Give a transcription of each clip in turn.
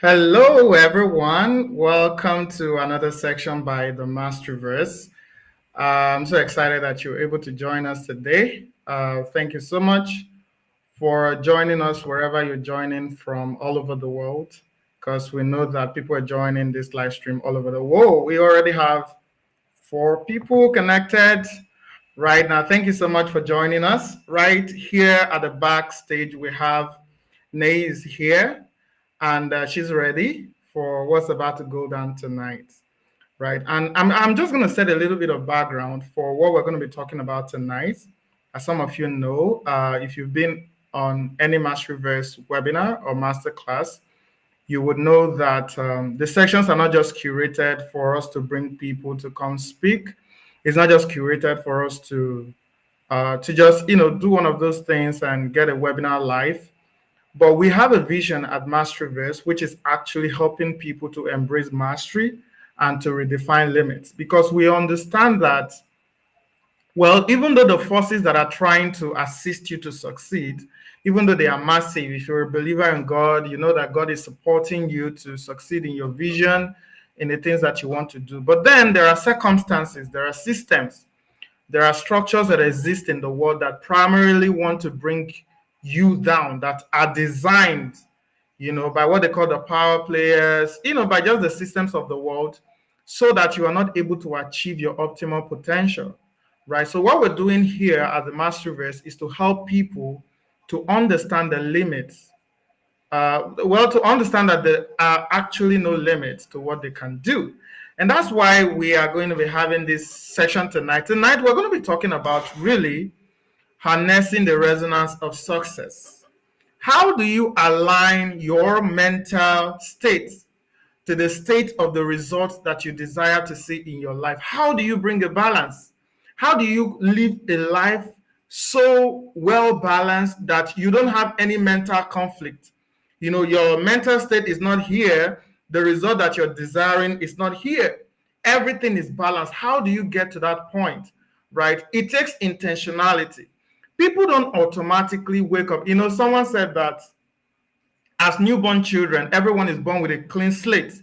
Hello, everyone. Welcome to another section by the Masterverse. I'm so excited that you're able to join us today. Thank you so much for joining us wherever you're joining from all over the world, because we know that people are joining this live stream all over the world. We already have 4 people connected right now. Thank you so much for joining us. Right here at the backstage, we have Eneyi is here, and she's ready for what's about to go down tonight, right? And I'm just going to set a little bit of background for what we're going to be talking about tonight. As some of you know, if you've been on any Masterverse webinar or masterclass, you would know that the sections are not just curated for us to bring people to come speak. It's not just curated for us to just do one of those things and get a webinar live. But we have a vision at Masterverse, which is actually helping people to embrace mastery and to redefine limits, because we understand that, well, even though the forces that are trying to assist you to succeed, even though they are massive, if you're a believer in God, you know that God is supporting you to succeed in your vision, in the things that you want to do. But then there are circumstances, there are systems, there are structures that exist in the world that primarily want to bring you down, that are designed, by what they call the power players, by just the systems of the world, so that you are not able to achieve your optimal potential, right? So what we're doing here at the Masterverse is to help people to understand the limits. To understand that there are actually no limits to what they can do. And that's why we are going to be having this session tonight. Tonight, we're going to be talking about really harnessing the resonance of success. How do you align your mental state to the state of the results that you desire to see in your life? How do you bring a balance? How do you live a life so well balanced that you don't have any mental conflict? Your mental state is not here. The result that you're desiring is not here. Everything is balanced. How do you get to that point, right? It takes intentionality. People don't automatically wake up. Someone said that as newborn children, everyone is born with a clean slate,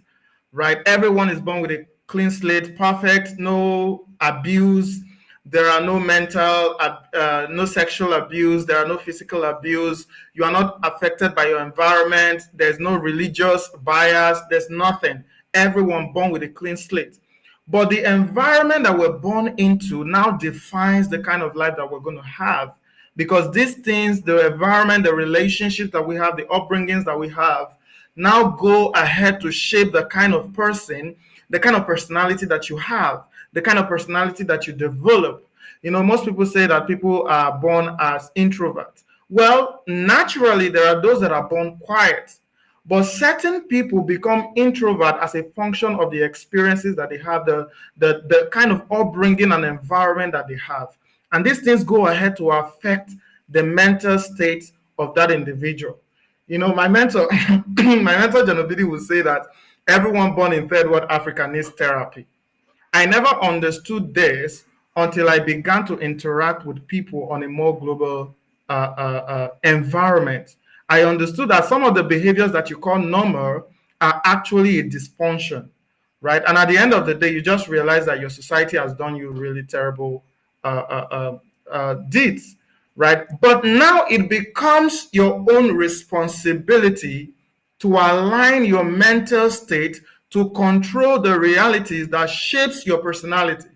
right? Everyone is born with a clean slate, perfect, no abuse. There are no no sexual abuse. There are no physical abuse. You are not affected by your environment. There's no religious bias. There's nothing. Everyone born with a clean slate. But the environment that we're born into now defines the kind of life that we're going to have, because these things, the environment, the relationships that we have, the upbringings that we have, now go ahead to shape the kind of person, the kind of personality that you have, the kind of personality that you develop. Most people say that people are born as introverts. Well, naturally, there are those that are born quiet. But certain people become introvert as a function of the experiences that they have, the kind of upbringing and environment that they have. And these things go ahead to affect the mental state of that individual. My mentor, my mentor Janobidi would say that everyone born in third world Africa needs therapy. I never understood this until I began to interact with people on a more global environment. I understood that some of the behaviors that you call normal are actually a dysfunction, right? And at the end of the day, you just realize that your society has done you really terrible deeds, right? But now it becomes your own responsibility to align your mental state to control the realities that shapes your personality.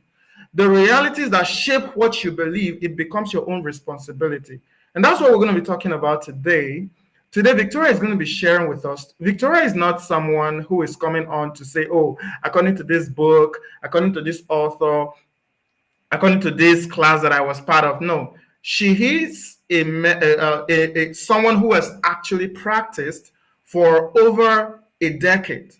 The realities that shape what you believe, it becomes your own responsibility. And that's what we're going to be talking about today. Today, Victoria is going to be sharing with us. Victoria is not someone who is coming on to say, oh, according to this book, according to this author, according to this class that I was part of. No, she is someone who has actually practiced for over a decade.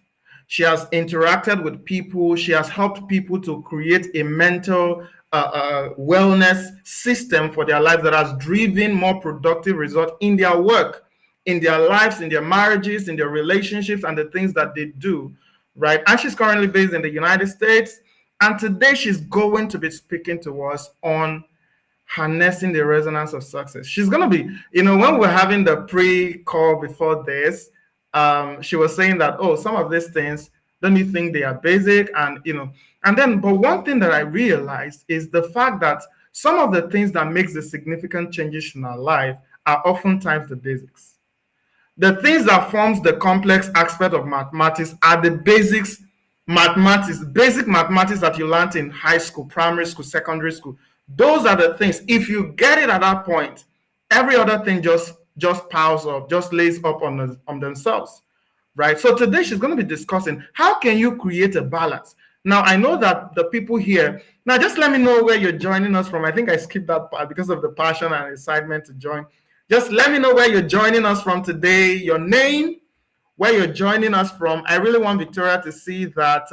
She has interacted with people. She has helped people to create a mental wellness system for their lives that has driven more productive results in their work, in their lives, in their marriages, in their relationships, and the things that they do, right? And she's currently based in the United States. And today she's going to be speaking to us on harnessing the resonance of success. She's going to be, when we're having the pre-call before this, she was saying that, oh, some of these things, don't you think they are basic? And and then, but one thing that I realized is the fact that some of the things that makes the significant changes in our life are oftentimes the basics. The things that forms the complex aspect of mathematics are the basic mathematics that you learned in high school, primary school, secondary school. Those are the things. If you get it at that point, every other thing just piles up, just lays up on themselves, right? So today she's going to be discussing how can you create a balance. Now I know that the people here. Now just let me know where you're joining us from. I think I skipped that part because of the passion and excitement to join. Just let me know where you're joining us from today, your name, where you're joining us from. I really want Victoria to see that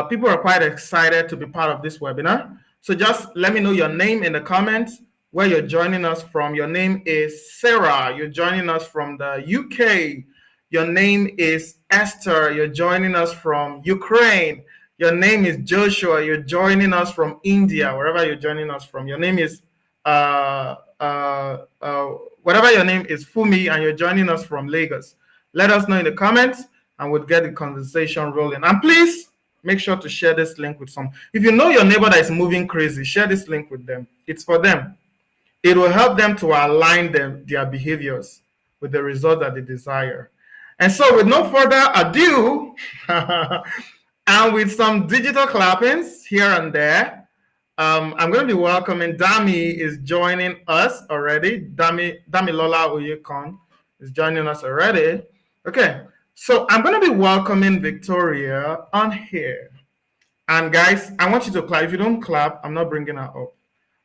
people are quite excited to be part of this webinar. So just let me know your name in the comments, where you're joining us from. Your name is Sarah. You're joining us from the UK. Your name is Esther. You're joining us from Ukraine. Your name is Joshua. You're joining us from India, wherever you're joining us from. Your name is whatever your name is, Fumi, and you're joining us from Lagos. Let us know in the comments, and we'll get the conversation rolling. And please make sure to share this link with some. If you know your neighbor that is moving crazy, share this link with them. It's for them. It will help them to align their behaviors with the result that they desire. And so, with no further ado, and with some digital clappings here and there, I'm going to be welcoming Dami is joining us already. Damilola Oyekon is joining us already. Okay, so I'm going to be welcoming Victoria on here. And guys, I want you to clap. If you don't clap, I'm not bringing her up,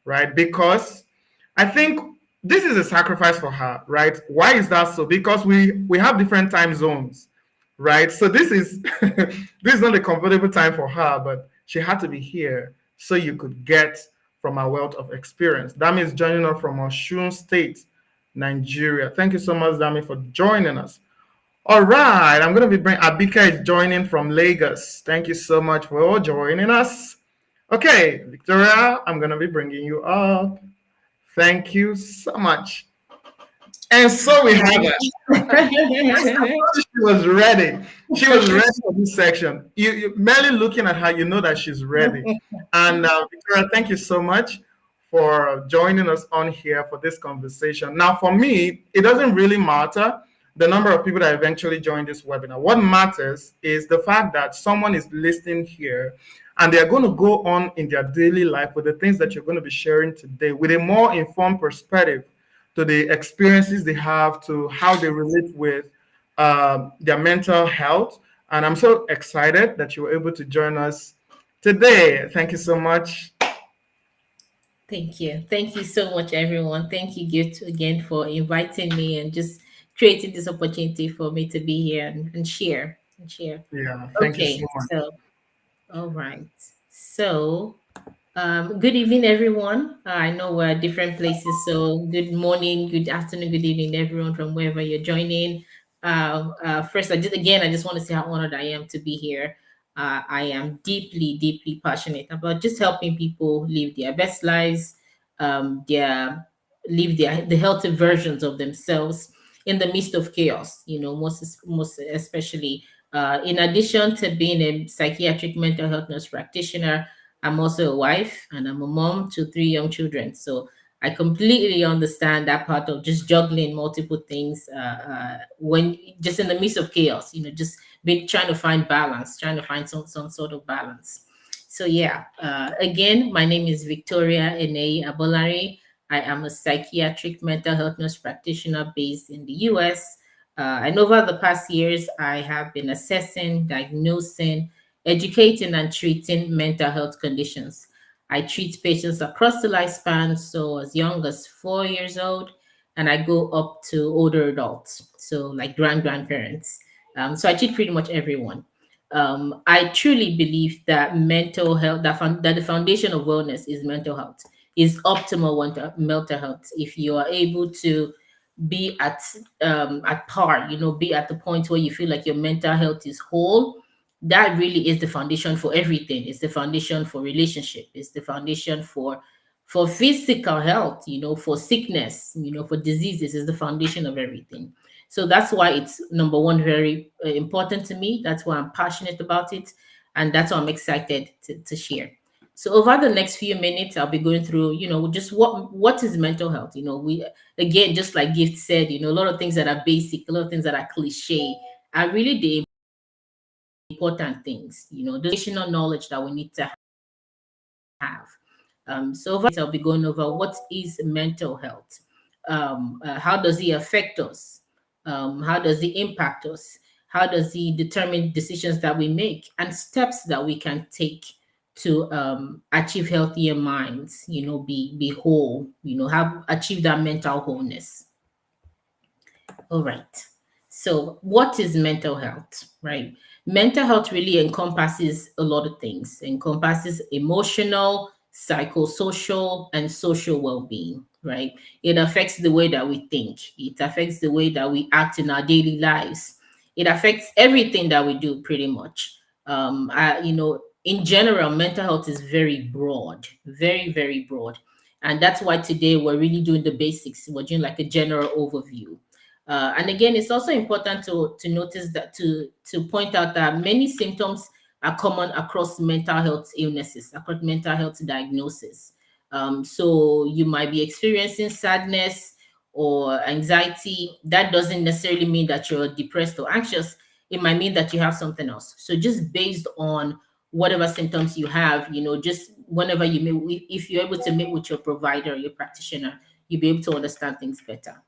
right? Because I think this is a sacrifice for her, right? Why is that so? Because we have different time zones, right? So this is this is not a comfortable time for her, but she had to be here so you could get from a wealth of experience. Dami is joining us from Osun State, Nigeria. Thank you so much, Dami, for joining us. All right, I'm going to be bringing Abika is joining from Lagos. Thank you so much for joining us. Okay, Victoria, I'm going to be bringing you up. Thank you so much. And so we have it. She was ready. She was ready for this section. You merely looking at her, you know that she's ready. And Victoria, thank you so much for joining us on here for this conversation. Now, for me, it doesn't really matter the number of people that eventually join this webinar. What matters is the fact that someone is listening here and they're going to go on in their daily life with the things that you're going to be sharing today with a more informed perspective to the experiences they have, to how they relate with their mental health. And I'm so excited that you were able to join us today. Thank you so much. Thank you. Thank you so much, everyone. Thank you, Gift, again for inviting me and just creating this opportunity for me to be here and share and share. Yeah, thank you so Okay, much. so all right. So good evening, everyone. I know we're at different places, so good morning, good afternoon, good evening, everyone from wherever you're joining. First, I just want to say how honored I am to be here. I am deeply, deeply passionate about just helping people live their best lives, their live the healthy versions of themselves in the midst of chaos. Most especially. In addition to being a psychiatric mental health nurse practitioner, I'm also a wife and I'm a mom to three young children. So I completely understand that part of just juggling multiple things when just in the midst of chaos, just been trying to find balance, trying to find some sort of balance. So yeah, again, my name is Victoria Eneyi Abolari. I am a psychiatric mental health nurse practitioner based in the US. And over the past years, I have been assessing, diagnosing, educating and treating mental health conditions. I treat patients across the lifespan, so as young as 4 years old, and I go up to older adults, so like grandparents. So I treat pretty much everyone. I truly believe that mental health, that the foundation of wellness is mental health, is optimal mental health. If you are able to be at par, be at the point where you feel like your mental health is whole, that really is the foundation for everything. It's the foundation for relationship. It's the foundation For physical health, for sickness, for diseases is the foundation of everything. So that's why it's number one, very important to me. That's why I'm passionate about it. And that's why I'm excited to share. So over the next few minutes, I'll be going through, just what is mental health. We again, just like Gift said, a lot of things that are basic, a lot of things that are cliche are really the important things, the additional knowledge that we need to have. So over I'll be going over what is mental health, how does it affect us, how does it impact us, how does it determine decisions that we make, and steps that we can take to achieve healthier minds, be whole, have achieve that mental wholeness. All right. So, what is mental health, right? Mental health really encompasses a lot of things. Encompasses emotional, psychosocial, and social well-being, right? It affects the way that we think. It affects the way that we act in our daily lives. It affects everything that we do, pretty much. In general, mental health is very broad, very, very broad, and that's why today we're really doing the basics. We're doing like a general overview. And again, it's also important to notice that to point out that many symptoms are common across mental health illnesses, across mental health diagnosis. So you might be experiencing sadness or anxiety. That doesn't necessarily mean that you're depressed or anxious. It might mean that you have something else. So just based on whatever symptoms you have, just whenever you meet, if you're able to meet with your provider, your practitioner, you'll be able to understand things better.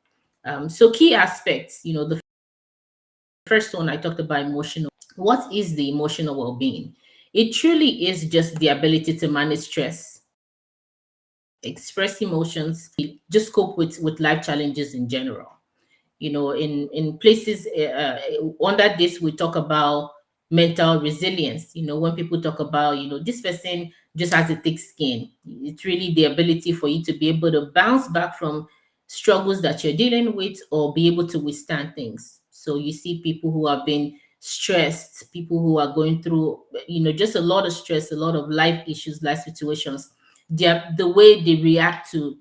So key aspects, the first one I talked about emotional. What is the emotional well-being? It truly is just the ability to manage stress, express emotions, just cope with life challenges in general. In places under this we talk about mental resilience. When people talk about, this person just has a thick skin, it's really the ability for you to be able to bounce back from struggles that you're dealing with or be able to withstand things. So you see people who have been stressed, people who are going through, just a lot of stress, a lot of life issues, life situations. The way they react to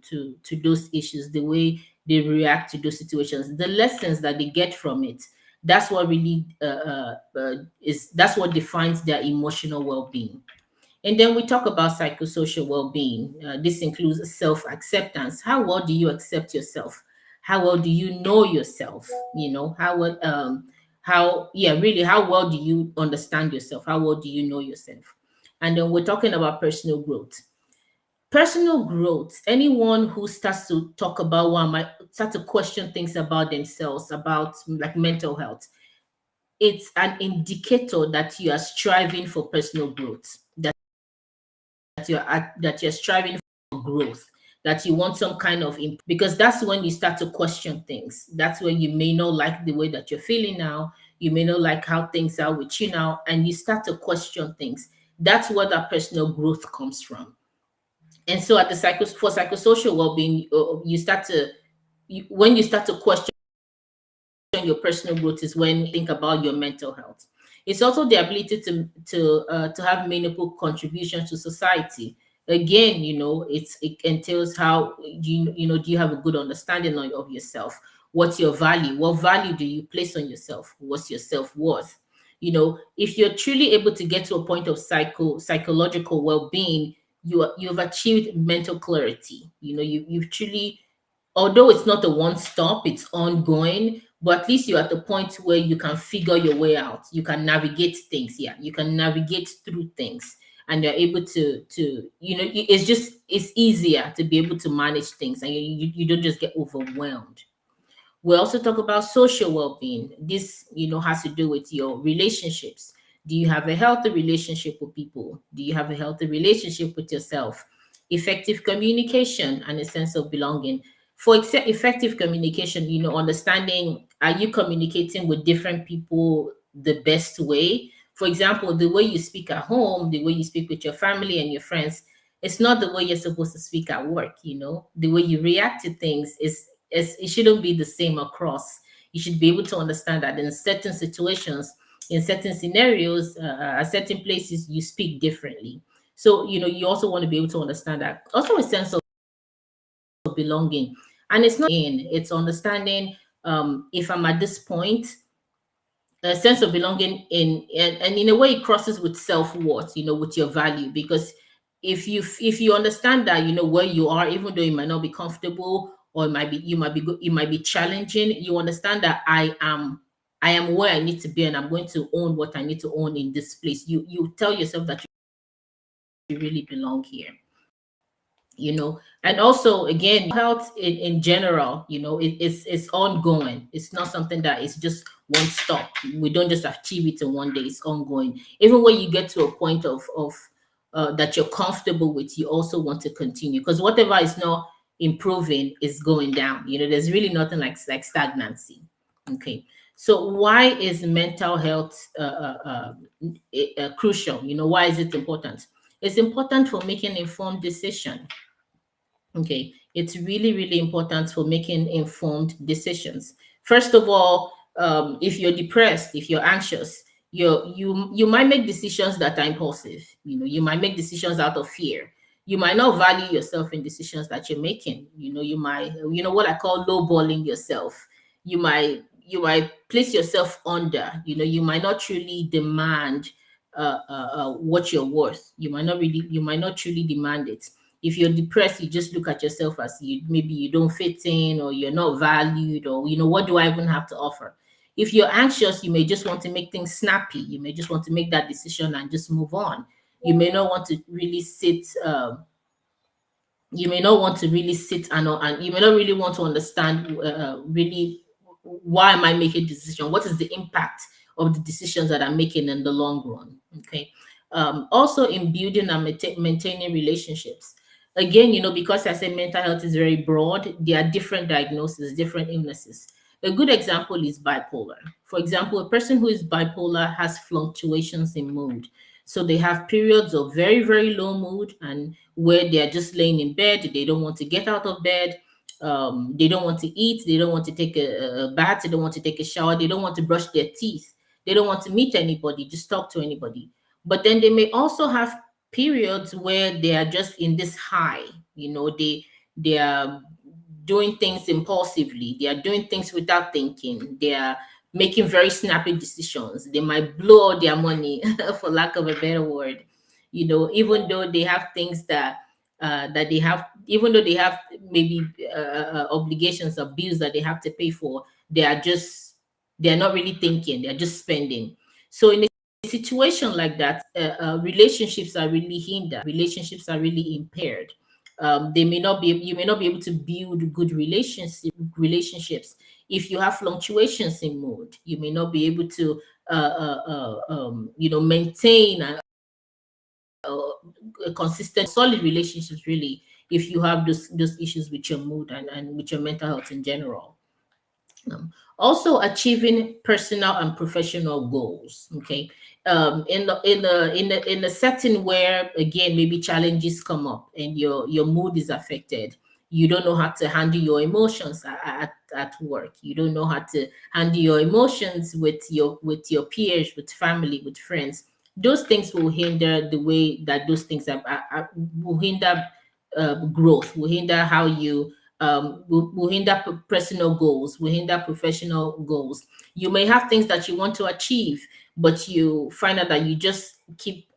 those issues, the way they react to those situations, the lessons that they get from it, that's what really is that's what defines their emotional well-being. And then we talk about psychosocial well-being. This includes self-acceptance. How well do you accept yourself? How well do you know yourself? How well how yeah really how well do you understand yourself? How well do you know yourself? And then we're talking about personal growth. Personal growth, anyone who starts to talk about one might start to question things about themselves, about like mental health. It's an indicator that you are striving for personal growth, that you're striving for growth, that you want some kind of because that's when you start to question things. That's when you may not like the way that you're feeling now. You may not like how things are with you now, and you start to question things. That's where that personal growth comes from. And so at the for psychosocial well-being, you start to when you start to question your personal growth is when you think about your mental health. It's also the ability to have meaningful contributions to society. Again, it entails how do you have a good understanding of yourself? What's your value? What value do you place on yourself? What's your self-worth? If you're truly able to get to a point of psychological well-being, you've achieved mental clarity. You've truly, although it's not a one stop, it's ongoing, but at least you're at the point where you can figure your way out. You can navigate things. Yeah, you can navigate through things, and you're able to it's easier to be able to manage things, and you don't just get overwhelmed. We also talk about social well-being. This, has to do with your relationships. Do you have a healthy relationship with people? Do you have a healthy relationship with yourself? Effective communication and a sense of belonging. For effective communication, understanding, are you communicating with different people the best way? For example, the way you speak at home, the way you speak with your family and your friends, it's not the way you're supposed to speak at work. The way you react to things it shouldn't be the same across. You should be able to understand that in certain situations, in certain scenarios, at certain places, you speak differently. So, you also want to be able to understand that. Also, a sense of of belonging. And it's understanding, if I'm at this point, a sense of belonging and in a way it crosses with self-worth, with your value. Because if you understand that, where you are, even though it might not be comfortable, or it might be challenging, you understand that I am where I need to be, and I'm going to own what I need to own in this place. You tell yourself that you really belong here. And also, again, health in general, it's ongoing. It's not something that is just one stop. We don't just achieve it in one day. It's ongoing. Even when you get to a point of that you're comfortable with, you also want to continue, because whatever is not improving is going down. There's really nothing like stagnancy. Okay. So why is mental health crucial? Why is it important? It's important for making informed decision. Okay, it's really, really important for making informed decisions. First of all, if you're depressed, if you're anxious, you might make decisions that are impulsive. You might make decisions out of fear. You might not value yourself in decisions that you're making. You might, what I call lowballing yourself. You might place yourself under. You might not truly demand what you're worth. You might not truly demand it. If you're depressed, you just look at yourself as maybe you don't fit in, or you're not valued, or what do I even have to offer? If you're anxious, you may just want to make things snappy. You may just want to make that decision and just move on. You may not want to really sit. You may not want to really sit and you may not really want to understand really, why am I making decision? What is the impact of the decisions that I'm making in the long run? Okay. Also, in building and maintaining relationships. Again, because I say mental health is very broad, there are different diagnoses, different illnesses. A good example is bipolar. For example, a person who is bipolar has fluctuations in mood. So they have periods of very, very low mood, and where they are just laying in bed. They don't want to get out of bed. They don't want to eat. They don't want to take a bath. They don't want to take a shower. They don't want to brush their teeth. They don't want to meet anybody, just talk to anybody. But then they may also have periods where they are just in this high. They are doing things impulsively. They are doing things without thinking. They are making very snappy decisions. They might blow all their money, for lack of a better word. Even though they have things that they have, even though they have maybe obligations or bills that they have to pay for, they are not really thinking. They are just spending. So in a situation like that, relationships are really hindered. Relationships are really impaired. You may not be able to build good relationships. If you have fluctuations in mood, you may not be able to maintain a consistent, solid relationships, really, if you have those issues with your mood and with your mental health in general. Also, achieving personal and professional goals. Okay, in a setting where, again, maybe challenges come up and your mood is affected, you don't know how to handle your emotions at work. You don't know how to handle your emotions with your peers, with family, with friends. Those things will hinder the way that those things will hinder growth, will hinder how you will hinder personal goals, will hinder professional goals. You may have things that you want to achieve, but you find out that you just keep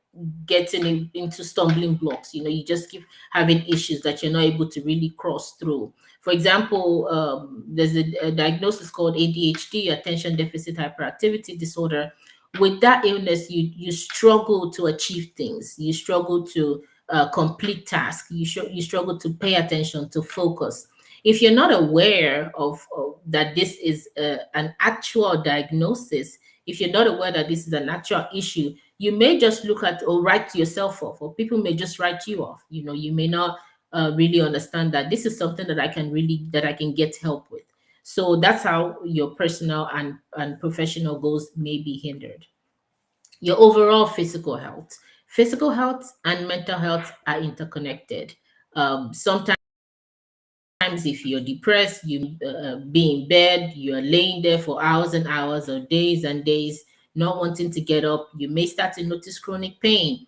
getting into stumbling blocks. You just keep having issues that you're not able to really cross through. For example, there's a diagnosis called ADHD, attention deficit hyperactivity disorder. With that illness, you struggle to achieve things. You struggle to complete tasks. You struggle to pay attention, to focus. If you're not aware of that this is an actual diagnosis, if you're not aware that this is an actual issue, you may just look at or write yourself off, or people may just write you off. You may not really understand that this is something that I can get help with. So that's how your personal and professional goals may be hindered. Your overall physical health and mental health are interconnected. Sometimes if you're depressed, you be in bed, you're laying there for hours and hours or days and days, not wanting to get up. You may start to notice chronic pain.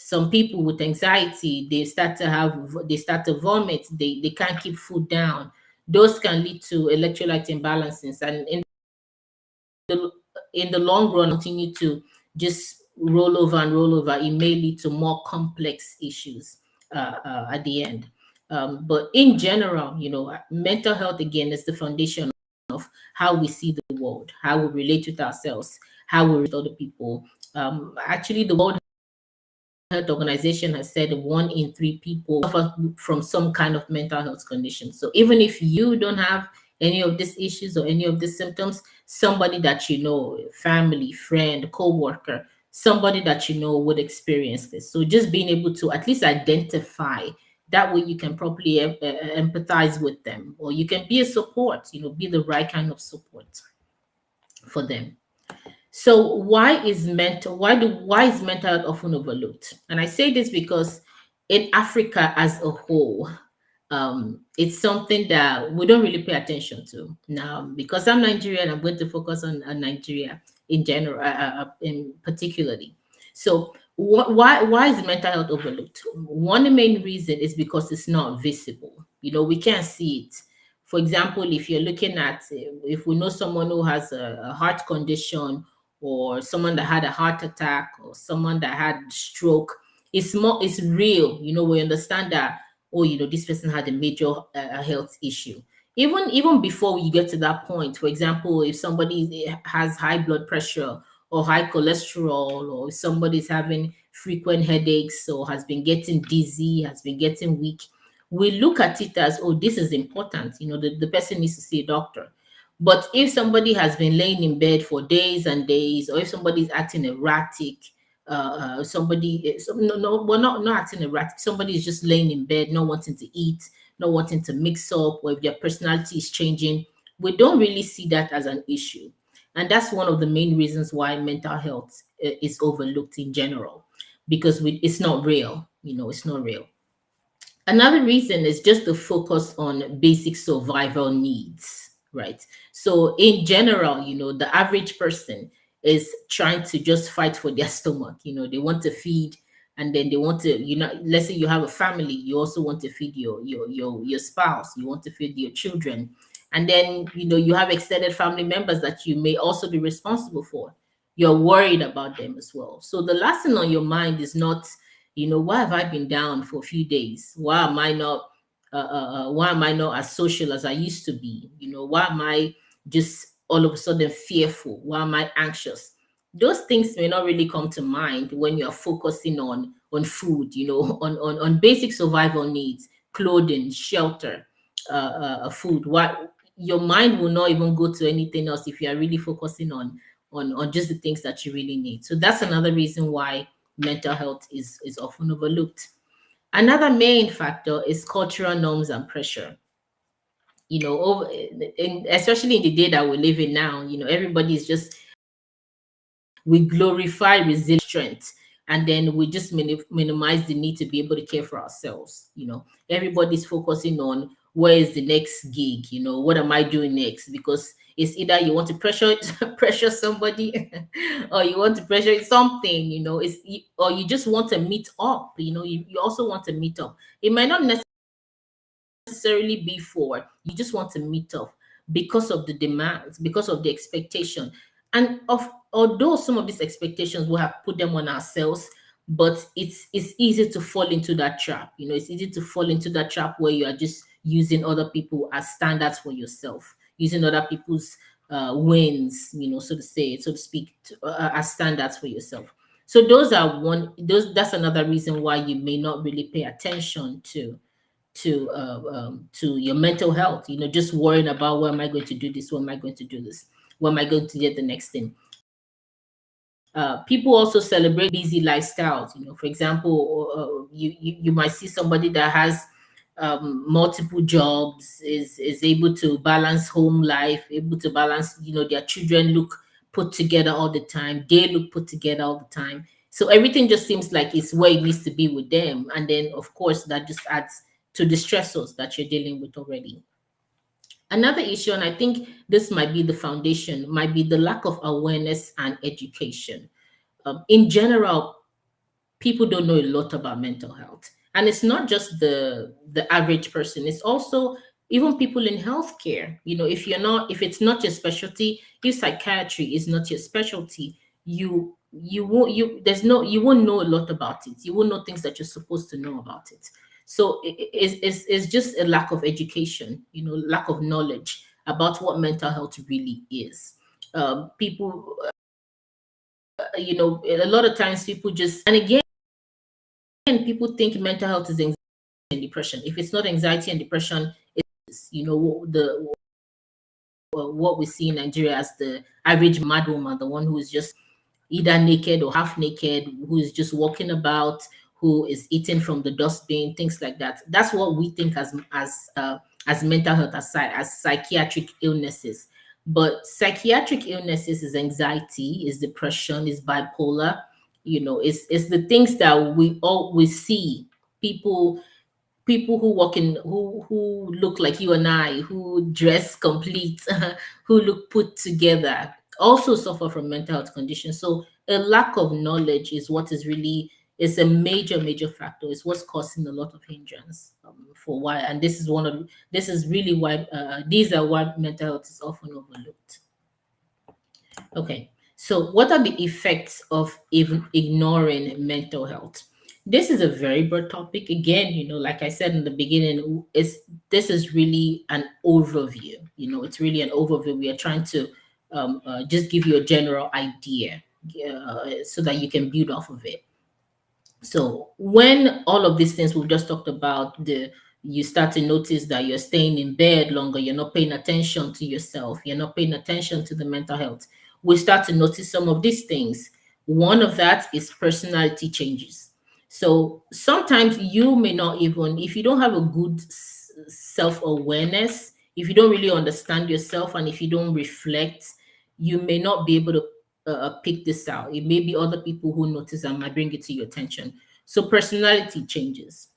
Some people with anxiety, they start to vomit, they can't keep food down. Those can lead to electrolyte imbalances, and the in the long run continue to just roll over and roll over. It may lead to more complex issues at the end. But in general, mental health again is the foundation of how we see the world, how we relate with ourselves, how we relate with other people. Actually, the World Health Organization has said 1 in 3 people suffer from some kind of mental health condition. So even if you don't have any of these issues or any of these symptoms, somebody that you know, family, friend, co-worker, somebody that you know would experience this. So just being able to at least identify, that way you can properly empathize with them, or you can be a support, be the right kind of support for them. So why is mental health often overlooked? And I say this because in Africa as a whole, it's something that we don't really pay attention to. Now, because I'm Nigerian, I'm going to focus on Nigeria in general, in particularly. So why is mental health overlooked? One main reason is because it's not visible. We can't see it. For example, if you're looking at, if we know someone who has a heart condition, or someone that had a heart attack, or someone that had stroke, it's real. We understand that, oh, this person had a major health issue. Even before we get to that point, for example, if somebody has high blood pressure or high cholesterol, or if somebody's having frequent headaches, or has been getting dizzy, has been getting weak, we look at it as, oh, this is important. The person needs to see a doctor. But if somebody has been laying in bed for days and days, or if somebody's acting erratic, no, no, well, not acting erratic, somebody is just laying in bed, not wanting to eat, not wanting to mix up, or if their personality is changing, we don't really see that as an issue. And that's one of the main reasons why mental health is overlooked in general, because it's not real. It's not real. Another reason is just the focus on basic survival needs, right? So, in general, the average person is trying to just fight for their stomach. They want to feed, and then they want to, let's say you have a family, you also want to feed your spouse, you want to feed your children. And then, you have extended family members that you may also be responsible for. You're worried about them as well. So, the last thing on your mind is not, why have I been down for a few days? Why am I not as social as I used to be? Why am I just all of a sudden fearful? Why am I anxious? Those things may not really come to mind when you're focusing on food, on basic survival needs, clothing, shelter, food. What Your mind will not even go to anything else if you are really focusing on just the things that you really need. So that's another reason why mental health is often overlooked. Another main factor is cultural norms and pressure. Especially in the day that we live in now, everybody is just, we glorify resilience, strength, and then we just minimize the need to be able to care for ourselves. Everybody's focusing on where is the next gig, what am I doing next? Because it's either you want to pressure pressure somebody, or you want to pressure something, or you just want to meet up. You also want to meet up. It might not necessarily be for you, just want to meet up because of the demands, because of the expectation. And of although some of these expectations we have put them on ourselves, but it's easy to fall into that trap. It's easy to fall into that trap where you are just using other people as standards for yourself, using other people's wins, so to speak, as standards for yourself. So that's another reason why you may not really pay attention to your mental health. Just worrying about, where am I going to do this, when am I going to do this, when am I going to get the next thing. People also celebrate busy lifestyles. For example, you might see somebody that has multiple jobs, is able to balance home life, able to balance, their children look put together all the time, they look put together all the time. So everything just seems like it's where it needs to be with them. And then, of course, that just adds to the stressors that you're dealing with already. Another issue, and I think this might be the foundation, might be the lack of awareness and education. In general, people don't know a lot about mental health. And it's not just the average person, it's also even people in healthcare. If it's not your specialty, if psychiatry is not your specialty, you won't you there's no you won't know a lot about it. You won't know things that you're supposed to know about it. So it's just a lack of education, lack of knowledge about what mental health really is. People, a lot of times people just, and again, people think mental health is anxiety and depression. If it's not anxiety and depression, it's, the what we see in Nigeria as the average mad woman, the one who is just either naked or half naked, who is just walking about, who is eating from the dustbin, things like that. That's what we think as mental health, as psychiatric illnesses. But psychiatric illnesses is anxiety, is depression, is bipolar. It's the things that we always see people who walk in, who look like you and I, who dress complete, who look put together, also suffer from mental health conditions. So a lack of knowledge is what is a major factor. It's what's causing a lot of hindrance, for why. And this is really why, these are why mental health is often overlooked. Okay, so what are the effects of even ignoring mental health? This is a very broad topic. Again, like I said in the beginning, this is really an overview. It's really an overview. We are trying to just give you a general idea, so that you can build off of it. So when all of these things we've just talked about, you start to notice that you're staying in bed longer, you're not paying attention to yourself, you're not paying attention to the mental health. We start to notice some of these things. One of that is personality changes. So sometimes you may not even, if you don't have a good self-awareness, if you don't really understand yourself, and if you don't reflect, you may not be able to pick this out. It may be other people who notice and might bring it to your attention. So personality changes.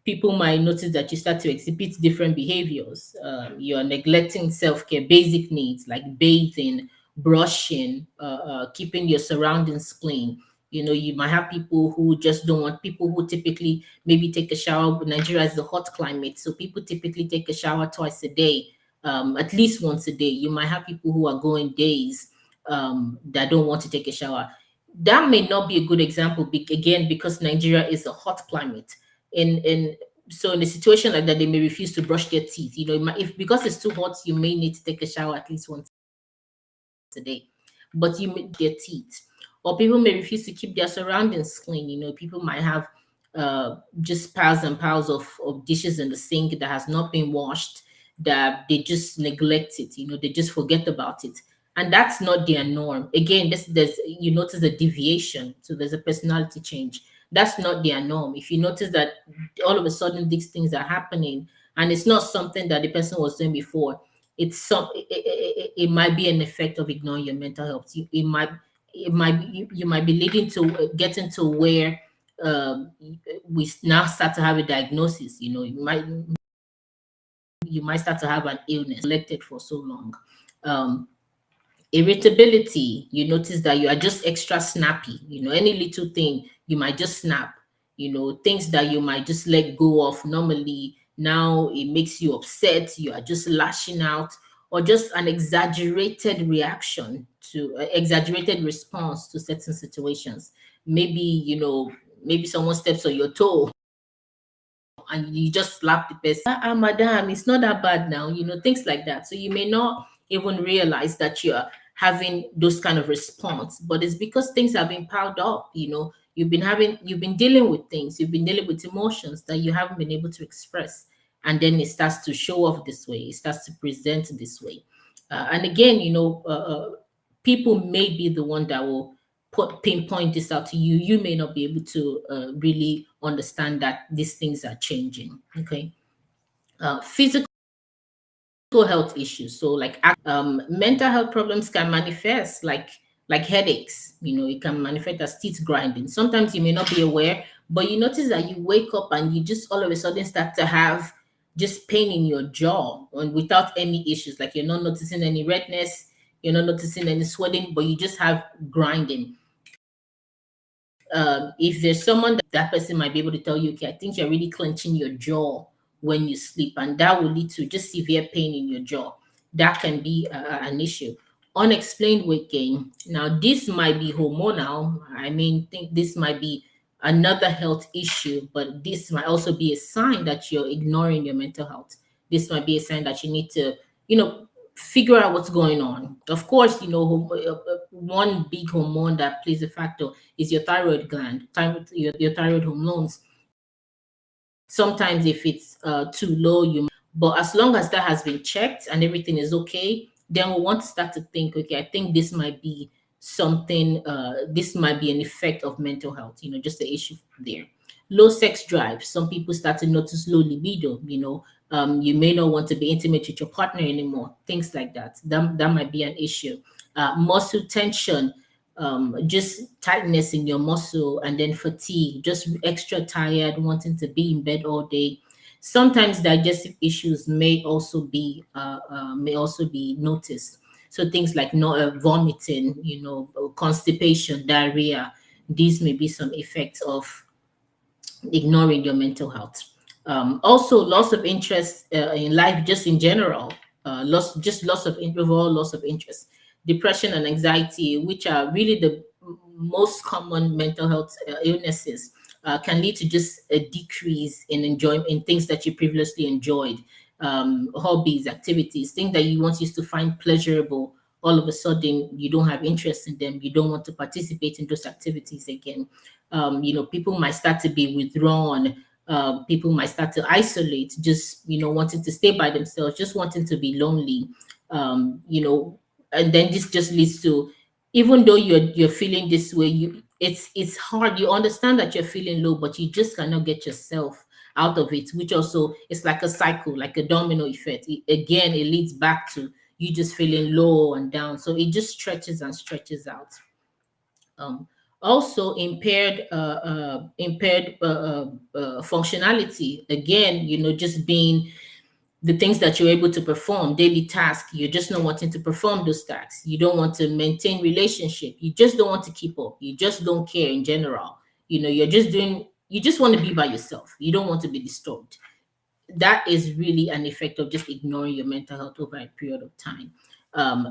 People might notice that you start to exhibit different behaviors. You're neglecting self-care, basic needs like bathing, brushing, keeping your surroundings clean. You might have people who just don't want, people who typically maybe take a shower. Nigeria is a hot climate, so people typically take a shower twice a day, at least once a day. You might have people who are going days, that don't want to take a shower. That may not be a good example, again, because Nigeria is a hot climate. In So in a situation like that, they may refuse to brush their teeth. If because it's too hot, you may need to take a shower at least once a day, but you may their teeth. Or people may refuse to keep their surroundings clean. People might have just piles and piles of dishes in the sink that has not been washed, that they just neglect it. They just forget about it. And that's not their norm. Again, there's you notice a deviation. So there's a personality change. That's not their norm. If you notice that all of a sudden these things are happening, and it's not something that the person was doing before, it might be an effect of ignoring your mental health. You might be leading to getting to where, we now start to have a diagnosis. You might start to have an illness neglected for so long. um, Irritability, you notice that you are just extra snappy. Any little thing you might just snap. Things that you might just let go of normally, now it makes you upset, you are just lashing out. Or just an exaggerated response to certain situations. Maybe someone steps on your toe and you just slap the person. Madam, it's not that bad now, things like that. So you may not even realize that you're having those kind of response, but it's because things have been piled up. You've been dealing with things, you've been dealing with emotions that you haven't been able to express. And then it starts to show off this way, it starts to present this way. And again, people may be the one that will pinpoint this out to you. You may not be able to really understand that these things are changing. Okay. Physical health issues. So like mental health problems can manifest like headaches. It can manifest as teeth grinding. Sometimes you may not be aware, but you notice that you wake up and you just all of a sudden start to have just pain in your jaw, and without any issues. Like you're not noticing any redness, you're not noticing any swelling, but you just have grinding. If there's someone that person might be able to tell you, okay, I think you're really clenching your jaw when you sleep, and that will lead to just severe pain in your jaw. That can be an issue. Unexplained weight gain. Now, this might be hormonal. I mean, think this might be another health issue, but this might also be a sign that you're ignoring your mental health. This might be a sign that you need to, you know, figure out what's going on. Of course, one big hormone that plays a factor is your thyroid gland, your thyroid hormones. Sometimes if it's too low, but as long as that has been checked and everything is okay, then we want to start to think, okay, I think this might be something, this might be an effect of mental health, just the issue there. Low sex drive. Some people start to notice low libido, you may not want to be intimate with your partner anymore, things like that. That might be an issue. Muscle tension, just tightness in your muscle, and then fatigue, just extra tired, wanting to be in bed all day. Sometimes digestive issues may also be noticed. So things like no vomiting, constipation, diarrhea. These may be some effects of ignoring your mental health. Also, loss of interest in life, just in general, overall loss of interest, depression and anxiety, which are really the most common mental health illnesses, can lead to just a decrease in enjoyment in things that you previously enjoyed, hobbies, activities, things that you once used to find pleasurable. All of a sudden, you don't have interest in them. You don't want to participate in those activities again. People might start to be withdrawn. People might start to isolate, just wanting to stay by themselves, just wanting to be lonely. And then this just leads to, even though you're feeling this way, it's hard. You understand that you're feeling low, but you just cannot get yourself out of it, which also is like a cycle, like a domino effect. Again, it leads back to you just feeling low and down. So it just stretches and stretches out. Um, Also, impaired functionality. Again, just being the things that you're able to perform, daily tasks, you're just not wanting to perform those tasks. You don't want to maintain relationship. You just don't want to keep up. You just don't care in general. You just want to be by yourself. You don't want to be disturbed. That is really an effect of just ignoring your mental health over a period of time.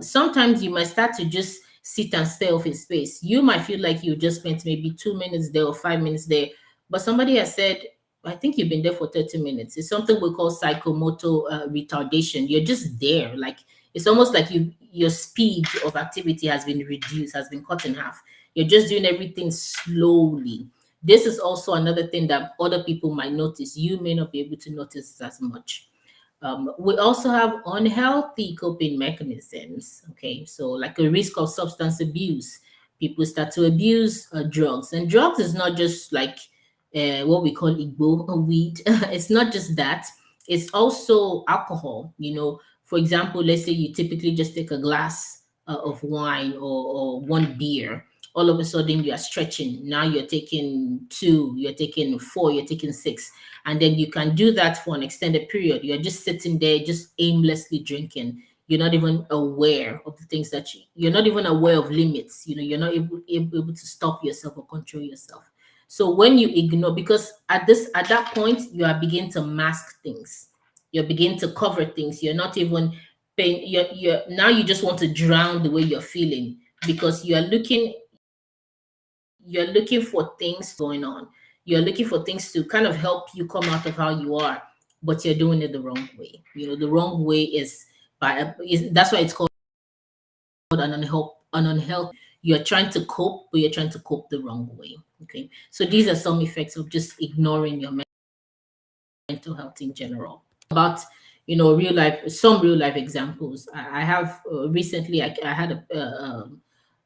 Sometimes you might start to just sit and stare off in space. You might feel like you just spent maybe 2 minutes there or 5 minutes there, but somebody has said, I think you've been there for 30 minutes. It's something we call psychomotor retardation. You're just there. Like, it's almost like your speed of activity has been reduced, has been cut in half. You're just doing everything slowly. This is also another thing that other people might notice. You may not be able to notice as much. We also have unhealthy coping mechanisms. Okay, so like a risk of substance abuse. People start to abuse drugs, and drugs is not just like what we call igbo or weed. It's not just that. It's also alcohol. For example, let's say you typically just take a glass of wine or one beer. All of a sudden, you are stretching. Now you're taking two, you're taking four, you're taking six, and then you can do that for an extended period. You're just sitting there, just aimlessly drinking. You're not even aware of the things that you're not even aware of limits. You're not able to stop yourself or control yourself. So when you ignore, because at that point you are beginning to mask things, you're beginning to cover things. You're not even paying. You're now you just want to drown the way you're feeling, because you're looking for things going on. You're looking for things to kind of help you come out of how you are, but you're doing it the wrong way. The wrong way that's why it's called an unhealthy. You're trying to cope, but you're trying to cope the wrong way. Okay, so these are some effects of just ignoring your mental health in general. About real life examples. I have recently. I had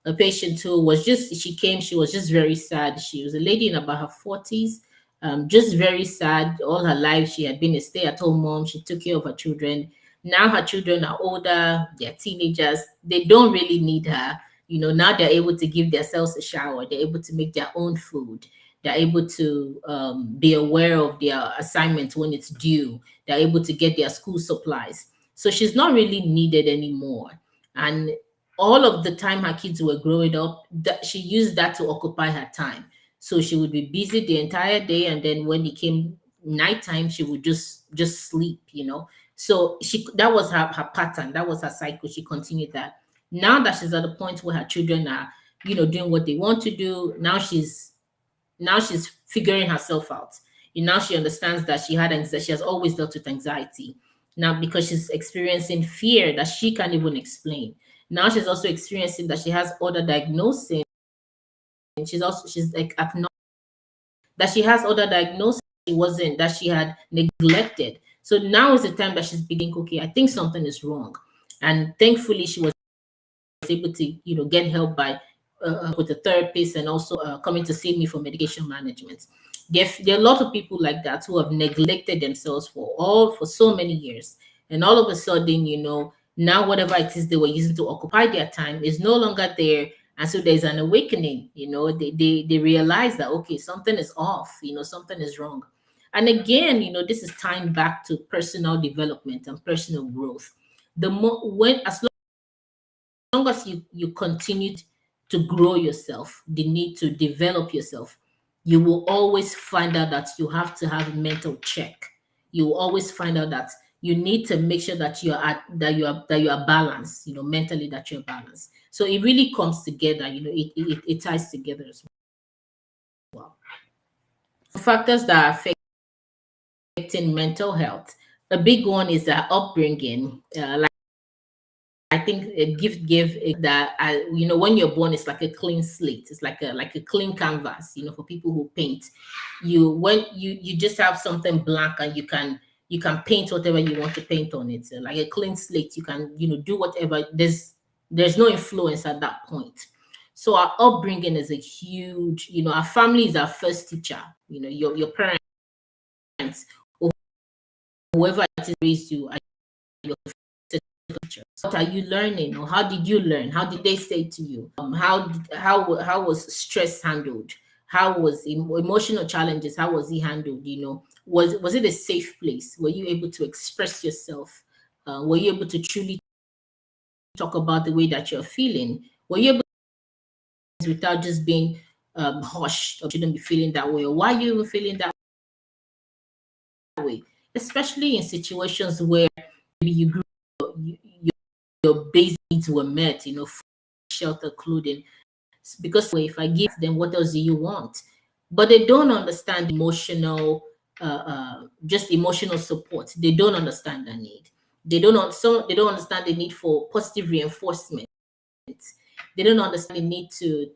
a patient who she came. She was just very sad. She was a lady in about her 40s, just very sad. All her life, she had been a stay-at-home mom. She took care of her children. Now her children are older. They're teenagers. They don't really need her. Now they're able to give themselves a shower. They're able to make their own food. They're able to be aware of their assignments when it's due. They're able to get their school supplies. So she's not really needed anymore. And all of the time her kids were growing up, that she used that to occupy her time. So she would be busy the entire day, and then when it came nighttime, she would just sleep, So that was her pattern, that was her cycle. She continued that. Now that she's at the point where her children are, doing what they want to do, now she's figuring herself out. Now she understands that she had anxiety. She has always dealt with anxiety. Now, because she's experiencing fear that she can't even explain. Now she's also experiencing that she has other diagnosis. And she's like acknowledging that she has other diagnoses she wasn't, that she had neglected. So now is the time that she's beginning, okay, I think something is wrong. And thankfully she was able to, get help by with a therapist, and also coming to see me for medication management. There are a lot of people like that who have neglected themselves for so many years, and all of a sudden, now whatever it is they were using to occupy their time is no longer there, and so there's an awakening. They realize that, okay, something is off. Something is wrong. And again, this is tying back to personal development and personal growth. The more when as long as you continue to grow yourself, the need to develop yourself, you will always find out that you have to have a mental check. You will always find out that you need to make sure that you are balanced, mentally, that you're balanced. So it really comes together, it ties together as well. Factors that are affecting mental health. A big one is the upbringing. I think a gift give it that when you're born, it's like a clean slate. It's like a clean canvas. For people who paint, when you just have something blank, and you can paint whatever you want to paint on it. So like a clean slate, you can do whatever. There's no influence at that point. So our upbringing is a huge. Our family is our first teacher. Your parents, or whoever it is raised you, are your teacher. What are you learning, or how did you learn? How did they say to you? How was stress handled? How was emotional challenges? How was he handled? Was it a safe place? Were you able to express yourself? Were you able to truly talk about the way that you're feeling? Were you able to, without just being hushed, or shouldn't be feeling that way? Or why are you even feeling that way? Especially in situations where maybe you grew up, your basic needs were met, food, shelter, clothing. Because if I give them, what else do you want? But they don't understand just emotional support. They don't understand the need. They don't understand the need for positive reinforcement. They don't understand the need to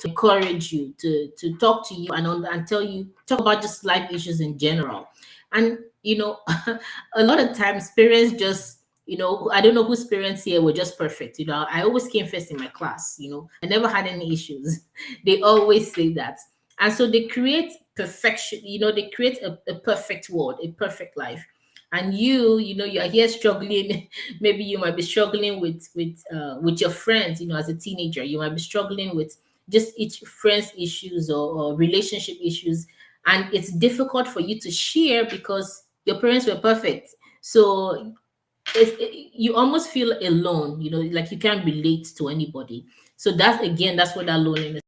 encourage you, to talk to you, and tell you, talk about just life issues in general. And a lot of times parents just, I don't know whose parents here were just perfect. I always came first in my class. I never had any issues. They always say that. And so they create perfection. They create a perfect world, a perfect life. And you're here struggling. Maybe you might be struggling with your friends. As a teenager, you might be struggling with just each friends issues, or relationship issues, and it's difficult for you to share because your parents were perfect. So you almost feel alone. Like you can't relate to anybody. So that's where that loneliness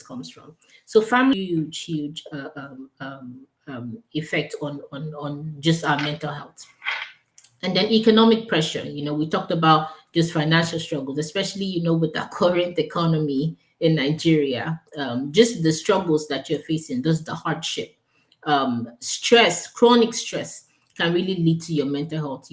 comes from. So family, huge effect on just our mental health. And then economic pressure. We talked about just financial struggles, especially with the current economy in Nigeria. Just the struggles that you're facing, just the hardship. Stress, chronic stress can really lead to your mental health.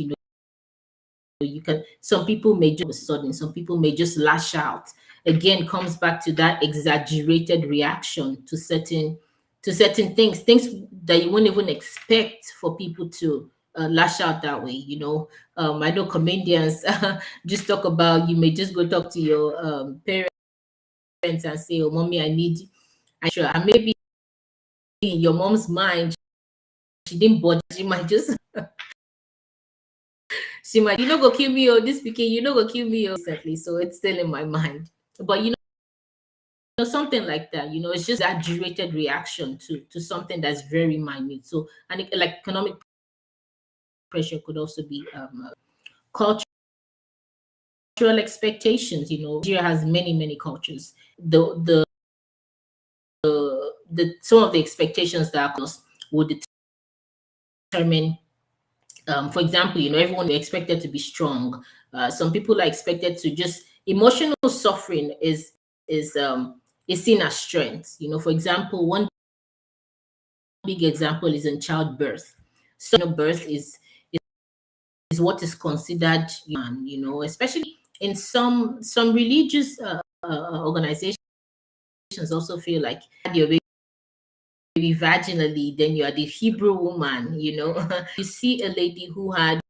Some people may just sudden, some people may just lash out. Again, comes back to that exaggerated reaction to certain things that you wouldn't even expect for people to lash out that way. I know comedians just talk about, you may just go talk to your parents and say, "Oh, mommy, I need," and maybe in your mom's mind, she didn't bother. She might just you know, go kill me, or this speaking, go kill me, or exactly. So it's still in my mind. But something like that, it's just exaggerated reaction to something that's very minute. So, and like economic pressure could also be cultural expectations. Nigeria has many cultures. The the some of the expectations that would determine, for example, everyone is expected to be strong. Some people are expected to just emotional suffering is seen as strength. For example, one big example is in childbirth. So birth is what is considered human, especially in some religious organizations also feel like your baby vaginally, then you are the Hebrew woman. You see a lady who had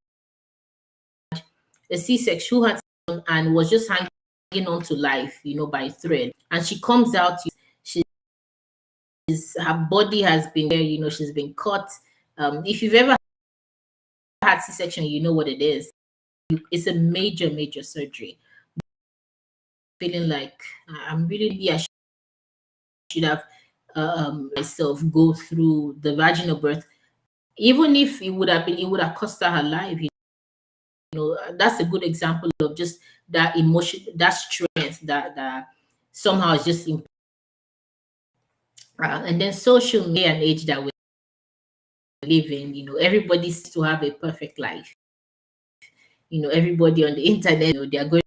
a C-section, who had and was just hanging on to life, by a thread, and she comes out. Her body has been there, she's been cut. If you've ever had C-section, you know what it is. It's a major, major surgery. Feeling like I'm really, I should have myself go through the vaginal birth, even if it would have cost her life. That's a good example of just that emotion, that strength that somehow is just and then social media and age that we live in. Everybody seems to have a perfect life. Everybody on the internet, they are going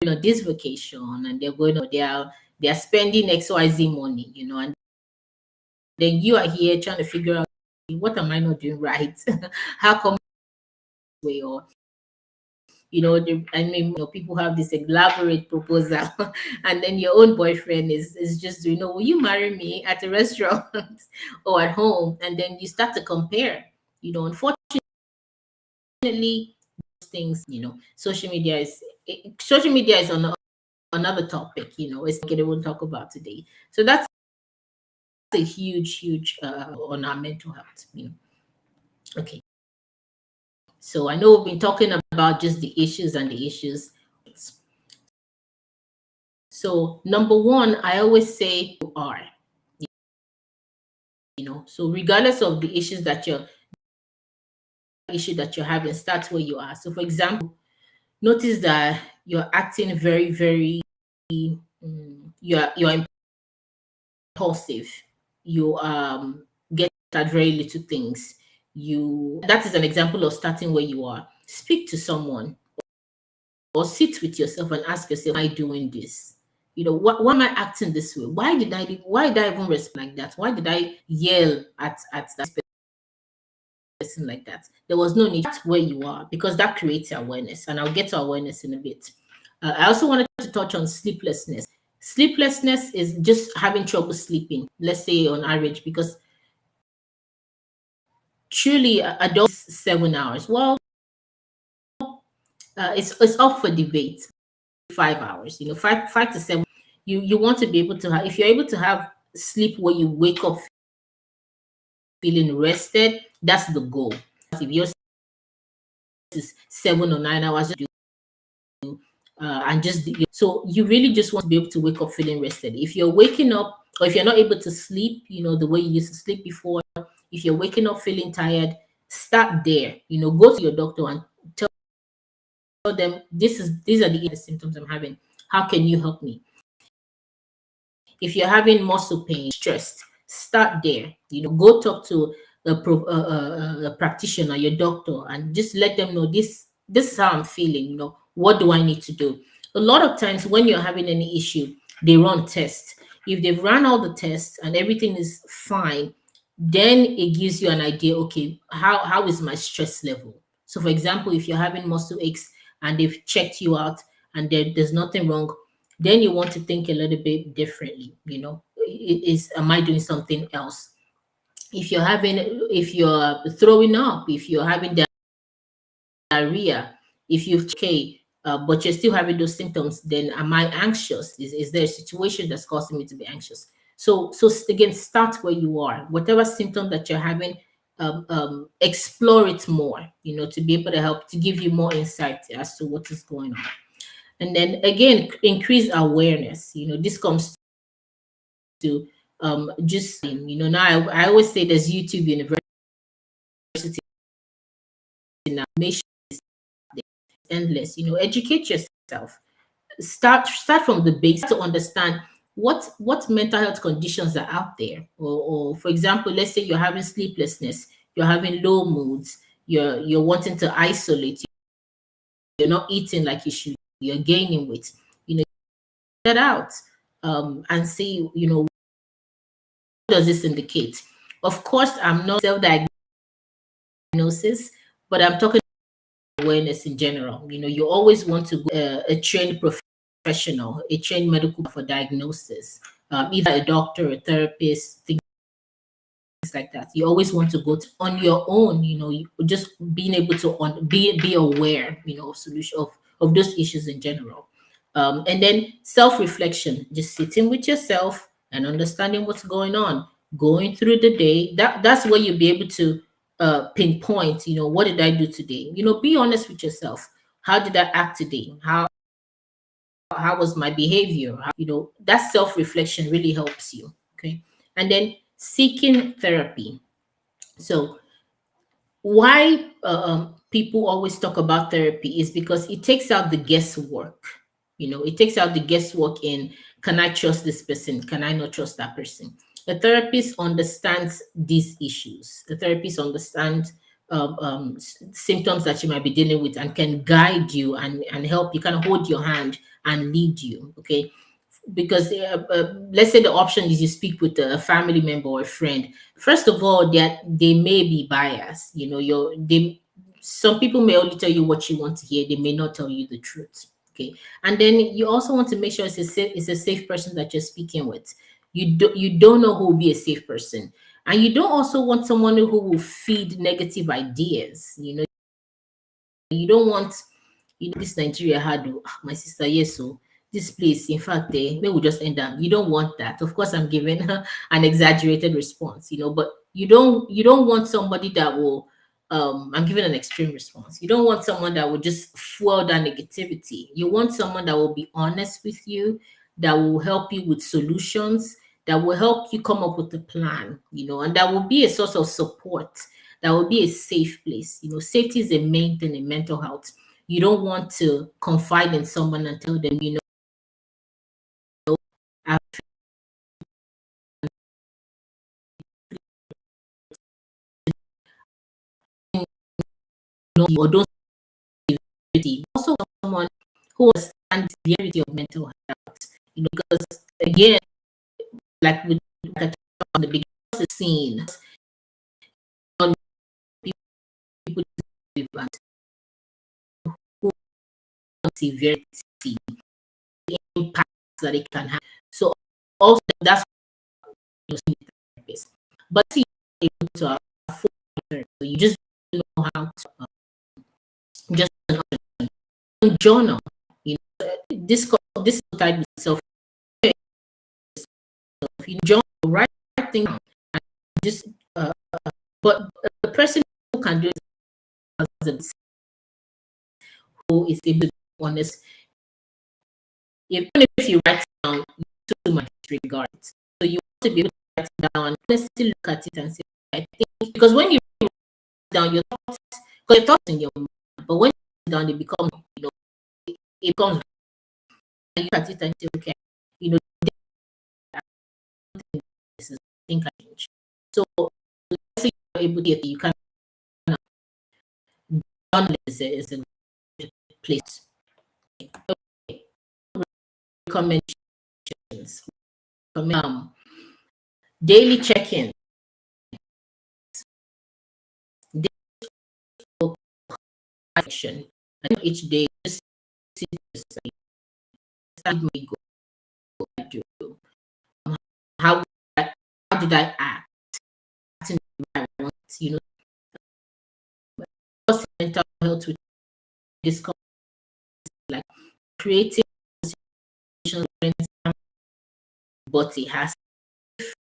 on this vacation, and they're going on, they are spending XYZ money, and then you are here trying to figure out, what am I not doing right? How come way? Or I mean, people have this elaborate proposal, and then your own boyfriend is just, will you marry me at a restaurant or at home? And then you start to compare. Unfortunately, those things, social media is on another topic. It's like it won't talk about today. So that's a huge, huge on our mental health. Okay. So I know we've been talking about just the issues and the issues. So number one, I always say you are. So regardless of the issue that you're having, start where you are. So for example, notice that you're acting very, very you're impulsive. You get at very little things. That is an example of starting where you are. Speak to someone or sit with yourself and ask yourself, am I doing this? Why am I acting this way? Why did I even respond like that? Why did I yell at that person like that? There was no need. That's where you are, because that creates awareness, and I'll get to awareness in a bit. I also wanted to touch on sleeplessness. Sleeplessness is just having trouble sleeping, let's say on average, because truly adults 7 hours. Well, it's up for debate. 5 hours, 5 to 7. You want to be able to have, if you're able to have sleep where you wake up feeling rested, that's the goal. If yours is 7 or 9 hours, and just so you really just want to be able to wake up feeling rested. If you're waking up, or if you're not able to sleep, the way you used to sleep before, if you're waking up feeling tired, start there. Go to your doctor and tell them, these are the symptoms I'm having. How can you help me? If you're having muscle pain, stressed, start there. Go talk to a practitioner, your doctor, and just let them know, this is how I'm feeling. What do I need to do? A lot of times when you're having any issue, they run tests. If they've run all the tests and everything is fine, then it gives you an idea. Okay, how is my stress level? So, for example, if you're having muscle aches and they've checked you out and there's nothing wrong, then you want to think a little bit differently. Am I doing something else? If you're throwing up, if you're having diarrhea, if you've okay, but you're still having those symptoms, then am I anxious? Is there a situation that's causing me to be anxious? So again, start where you are. Whatever symptom that you're having, explore it more. To be able to help, to give you more insight as to what is going on. And then again, increase awareness. This comes to just now I always say there's YouTube University now. Endless. Educate yourself. Start from the base to understand what mental health conditions are out there. Or for example, let's say you're having sleeplessness, you're having low moods, you're wanting to isolate, you're not eating like you should, you're gaining weight. That out, and see, what does this indicate? Of course, I'm not self-diagnosis, but I'm talking awareness in general. You always want to go a trained professional, a trained medical for diagnosis, either a doctor, a therapist, things like that. You always want to go on your own. Just being able to be aware, of solution of those issues in general. And then self-reflection, just sitting with yourself and understanding what's going on, going through the day. That's where you'll be able to pinpoint, what did I do today? Be honest with yourself. How did I act today? How was my behavior? That self-reflection really helps you. Okay. And then seeking therapy. So why people always talk about therapy is because it takes out the guesswork. It takes out the guesswork in, can I trust this person? Can I not trust that person? The therapist understands these issues. The therapist understands symptoms that you might be dealing with and can guide you and help you, kind of hold your hand and lead you. Okay. Because let's say the option is you speak with a family member or a friend. First of all, they may be biased. Some people may only tell you what you want to hear. They may not tell you the truth. Okay. And then you also want to make sure it's a safe person that you're speaking with. You don't know who will be a safe person, and you don't also want someone who will feed negative ideas. You don't want, this Nigeria had, my sister, yes, so this place, in fact, maybe we just end up. You don't want that. Of course, I'm giving an exaggerated response, but you don't want somebody that will, I'm giving an extreme response. You don't want someone that will just fuel that negativity. You want someone that will be honest with you, that will help you with solutions, that will help you come up with a plan, and that will be a source of support, that will be a safe place. Safety is the main thing in mental health. You don't want to confide in someone and tell them, I know you, or don't see. Also, someone who understands the reality of mental health. Because again, like with like I talked about in the beginning, the scene, people who severity, the impacts that it can have. So also that's therapist. But see, able to afford therapy, you just know how to just journal. This type of self. You journal, write things down, and just but the person who can do it, who is able to be honest, even if you write it down, you too much disregard it. So you want to be able to write it down and honestly look at it and say, I think, because when you write down your thoughts, because your thoughts in your mind, but when you write it down, they become, it becomes, and you look at it and say, okay, you know, this is think I change. So let's say you're able to, you can journal is a place. Okay. Recommendations. Daily check-in. Daily action. And each day, just me go. How how did I act in the environment? What's mental health with this, like creating situations, but it has to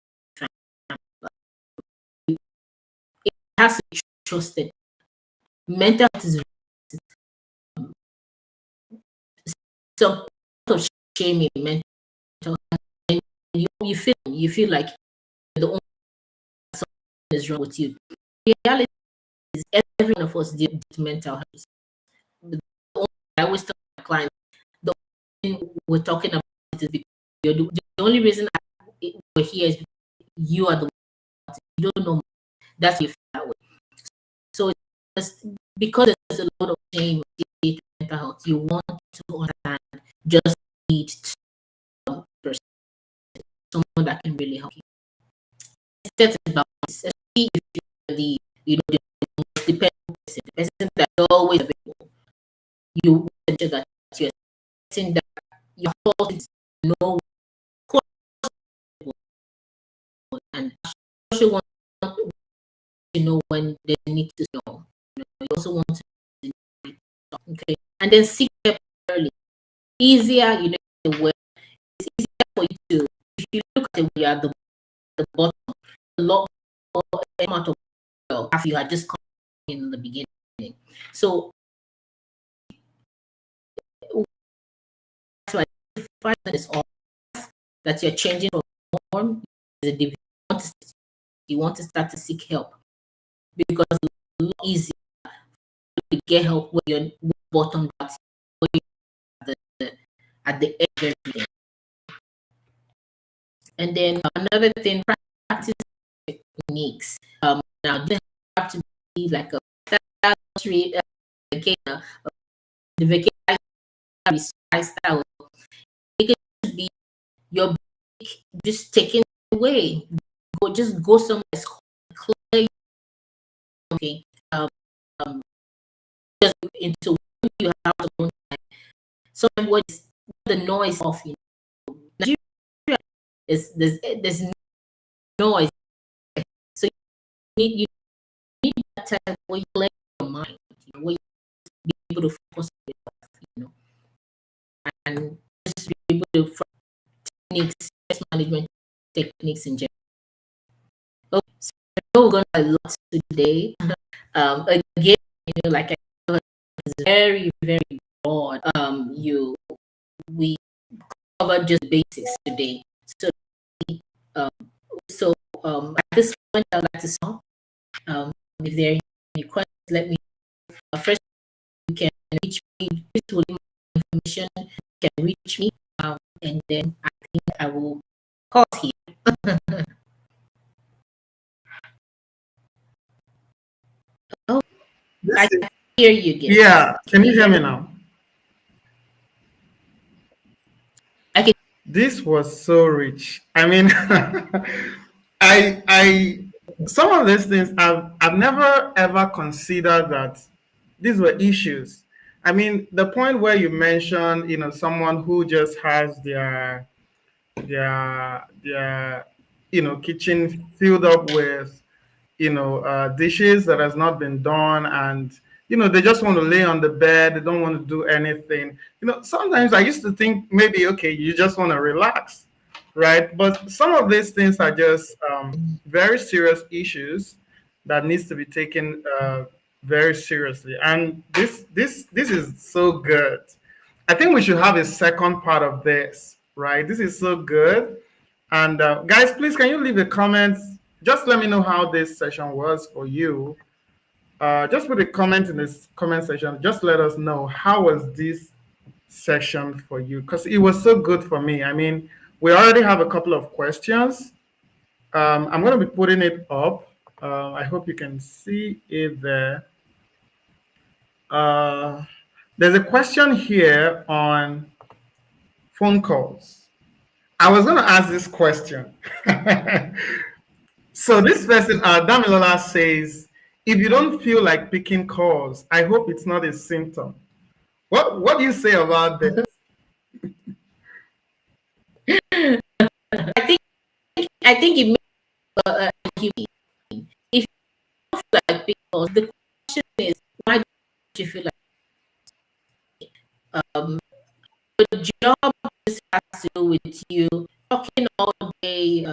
be trusted. Mental health is some of shame in mental health, and you feel like the only something is wrong with you. The reality is every one of us deal with mental health. I always tell my clients, the only thing we're talking about is because the only reason we're here is you are the one. You don't know. That's why you feel that way. So it's because there's a lot of shame with mental health. You want to understand, just need person, someone that can really help you. Set a boundaries, especially if you're the most dependent person, the person that's always available. You want to ensure that you're setting that your fault is no who and also want to know when they need to know. You also want to okay, and then seek help early. Easier, where it's easier for you to if you look at it, we are the bottom, a lot more amount of after you had just come in the beginning. So to identify that is all that you're changing from norm is a you want to start to seek help because it's a lot easier to get help when you're bottom out at the edge of everything. And then another thing, practice techniques. Now they have to be like a vacation, the vacation style. It can be your just taking away. Just go somewhere clear. Okay. Um, just into you have to go somewhere where the noise of Nigeria is there's noise. So you need that time where you clear your mind, where you be able to focus on yourself, and just be able to techniques, stress management techniques in general. Okay, so I know we're gonna a lot today. Again, like I said, it's very, very broad. We covered just basics today. So, um, so at this point, I'd like to stop. If there are any questions, let me know. First, you can reach me. Please will leave my information. You can reach me, and then I think I will pause here. Oh, I can hear you again. Yeah, Can can you you hear hear me me? now? I can. This was so rich. I mean, I some of these things I've never ever considered that these were issues. I mean, the point where you mentioned, someone who just has their kitchen filled up with dishes that has not been done, and they just want to lay on the bed, they don't want to do anything. Sometimes I used to think maybe, okay, you just want to relax, right? But some of these things are just very serious issues that needs to be taken very seriously, and this is so good. I think we should have a second part of this, right? This is so good. And guys, please, can you leave a comment? Just let me know how this session was for you. Just put a comment in this comment section. Just let us know how was this session for you, because it was so good for me. I mean, we already have a couple of questions. I'm going to be putting it up. I hope you can see it there. Uh, there's a question here on phone calls. I was going to ask this question. So this person, Damilola says, if you don't feel like picking calls, I hope it's not a symptom. What do you say about this? I think it means he, if you feel like because the question is why do you feel like um the job just has to do with you talking all day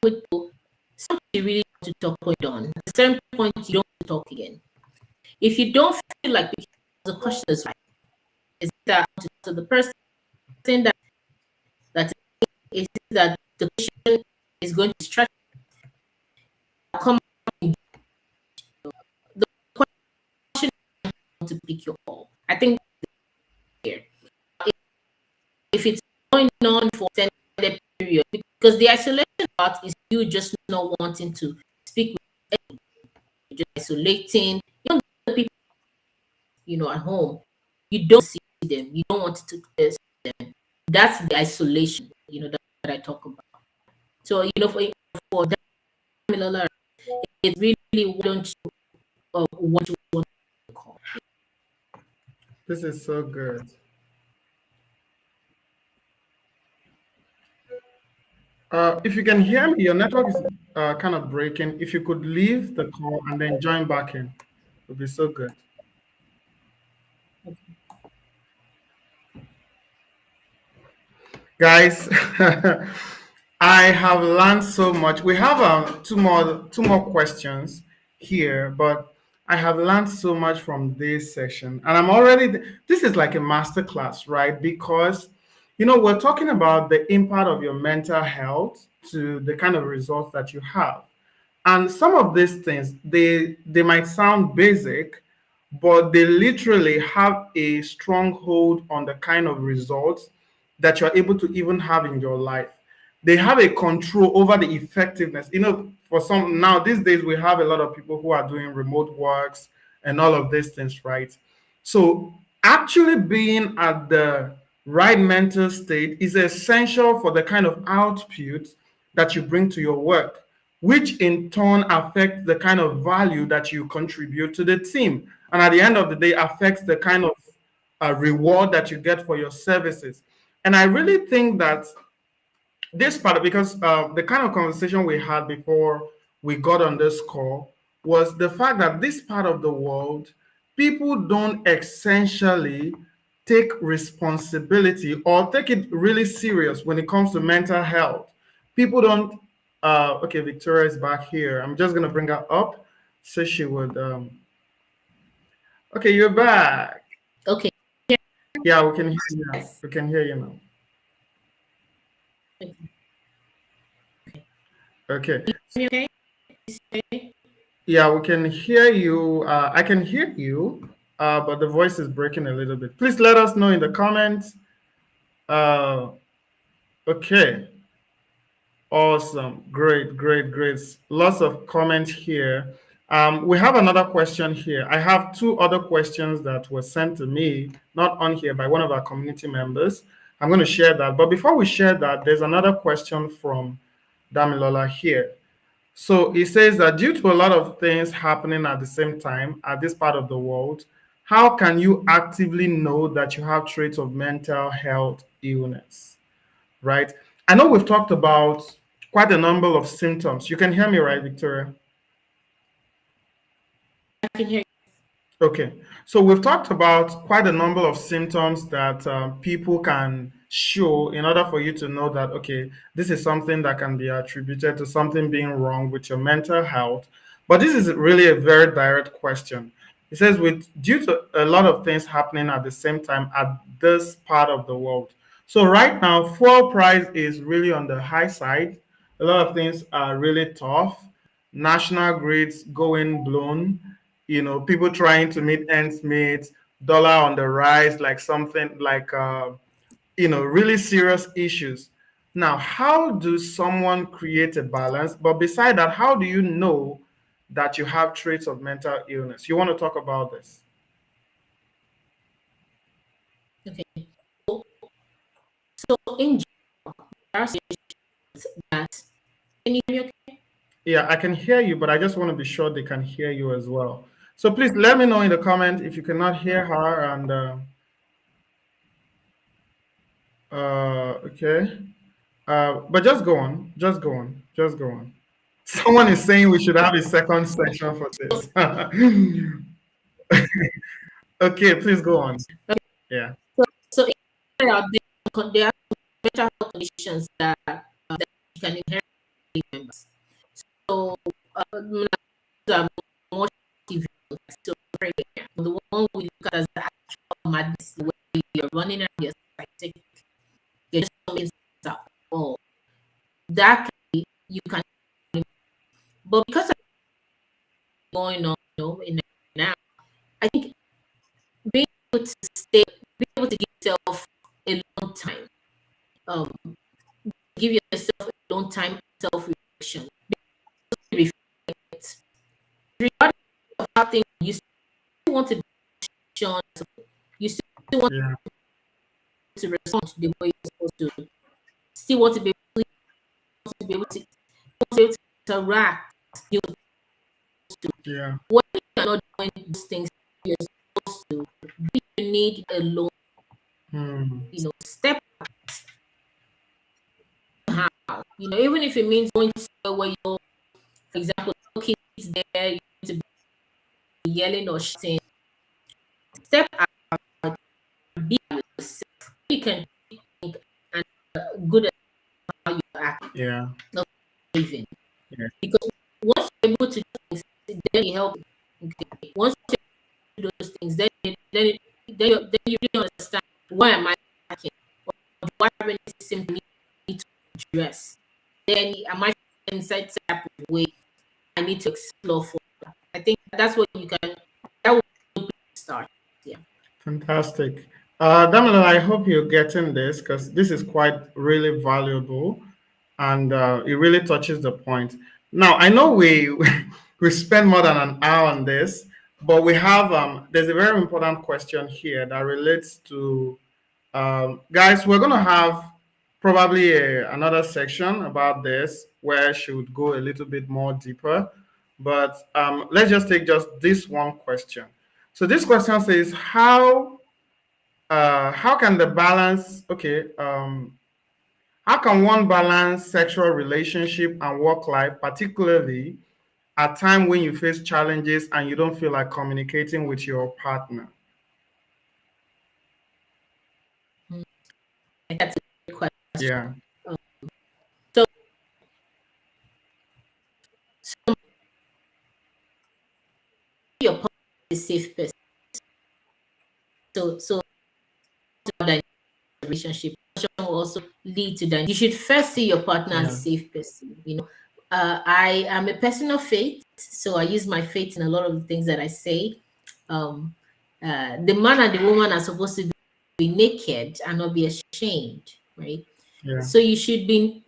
with people. Something you really want to talk point on. At a certain point you don't want to talk again. If you don't feel like the question is right, is that to the person that is that the question is going to distract come the question to pick your call. I think here if it's going on for 10 period, because the isolation part is you just not wanting to speak with anyone, you're just isolating. You don't get the people, at home. You don't see them. You don't want to see them. That's the isolation, that I talk about. So, for Damilola, it's really, why don't you what you want to call? This is so good. If you can hear me, your network is kind of breaking. If you could leave the call and then join back in, it would be so good. Guys, I have learned so much. We have two more questions here, but I have learned so much from this session, and I'm already. This is like a master class, right? Because we're talking about the impact of your mental health to the kind of results that you have. And some of these things, they might sound basic, but they literally have a stronghold on the kind of results that you're able to even have in your life. They have a control over the effectiveness. For some now these days we have a lot of people who are doing remote works and all of these things, right? So actually being at the right mental state is essential for the kind of output that you bring to your work, which in turn affects the kind of value that you contribute to the team. And at the end of the day, affects the kind of reward that you get for your services. And I really think that this part, because the kind of conversation we had before we got on this call was the fact that this part of the world, people don't essentially take responsibility or take it really serious when it comes to mental health. People don't. Okay, Victoria is back here. I'm just gonna bring her up so she would. Okay, you're back. Okay. Yeah, we can hear you now. Yes. We can hear you now. Okay. Okay. Okay. Okay. Yeah, we can hear you. I can hear you, but the voice is breaking a little bit. Please let us know in the comments. Uh, okay, awesome, great, great, great. Lots of comments here. We have another question here. I have two other questions that were sent to me, not on here, by one of our community members. I'm going to share that. But before we share that, there's another question from Damilola here. So it says that due to a lot of things happening at the same time at this part of the world, how can you actively know that you have traits of mental health illness? Right? I know we've talked about quite a number of symptoms. You can hear me, right, Victoria? I can hear Okay, so we've talked about quite a number of symptoms that people can show in order for you to know that, okay, this is something that can be attributed to something being wrong with your mental health. But this is really a very direct question. It says, with due to a lot of things happening at the same time at this part of the world. So right now, fuel price is really on the high side. A lot of things are really tough. National grids going blown, people trying to meet ends meet, dollar on the rise, like something like really serious issues. Now, how do someone create a balance? But beside that, how do you know that you have traits of mental illness? You want to talk about this? you. Okay. So in general, there are situations that, can you hear me okay? Yeah, I can hear you, but I just want to be sure they can hear you as well. So please let me know in the comment if you cannot hear her. And okay. But just go on, just go on, just go on. Someone is saying we should have a second session for this. Okay, please go on. Okay. Yeah. So in general, there are mental health conditions that you can inherit members. So those are more severe. So the one we look at as the actual madness, where you're running around, you're psychotic, you're just something at all. That can be, you can, but because of going on, in now, I think being able to being able to give yourself a long time, um, give yourself alone time, self-reflection. Reflect. Regardless of how things you still want to be shown, you still want Yeah. to respond the way you're supposed to. Still want to be able to be able to, interact. You Yeah. when you're not doing those things you're supposed to, you need a loan, Hmm. step out. Even if it means going to somewhere where you're, for example, no kids there, you need to be yelling or shouting. Step out, be yourself. You can think and good at how you act, Yeah. not living. Yeah. Because once you're able to do things, then you help. Okay. Once you do those things, then you really understand why am I acting, or do I have any symptoms I need to address? Then am I inside type of way I need to explore further? I think that's what you can. That would start. Yeah. Fantastic. Damila, I hope you're getting this because this is quite really valuable and it really touches the point. Now, I know we we spend more than an hour on this, but we have there's a very important question here that relates to guys. We're gonna have probably another section about this where she would go a little bit more deeper, but let's just take just this one question. So this question says, how can the balance, okay, how can one balance sexual relationship and work life, particularly at time when you face challenges and you don't feel like communicating with your partner? Mm. That's a great question. Yeah. Um, so, so your partner is a safe person. So that relationship will also lead to that. You should first see your partner as a Yeah. safe person. I am a person of faith, so I use my faith in a lot of the things that I say. Um, the man and the woman are supposed to be naked and not be ashamed, right? Yeah. So you should be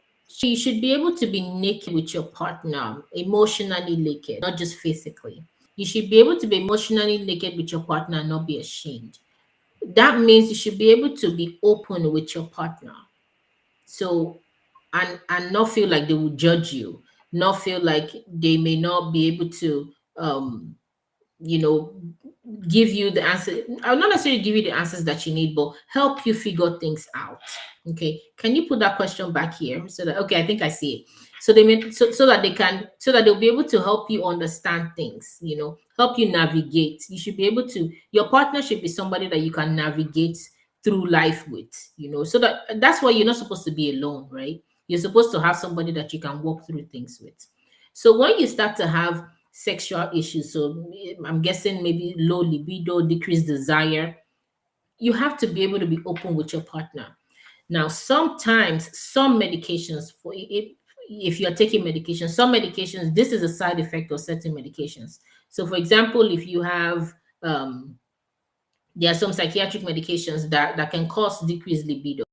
able to be naked with your partner, emotionally naked, not just physically. You should be able to be emotionally naked with your partner and not be ashamed. That means you should be able to be open with your partner. So and not feel like they will judge you, not feel like they may not be able to you know give you the answer. I'll not necessarily give you the answers that you need, but help you figure things out. Okay, can you put that question back here so that, okay, I think I see it. So they mean, so that they can, so that they'll be able to help you understand things, help you navigate. You should be able to, your partner should be somebody that you can navigate through life with, so that's why you're not supposed to be alone, right? You're supposed to have somebody that you can walk through things with. So when you start to have sexual issues, so I'm guessing maybe low libido, decreased desire, you have to be able to be open with your partner. Now, sometimes some medications, for it, if you're taking medication, some medications, this is a side effect of certain medications. So, for example, if you have, there are some psychiatric medications that can cause decreased libido.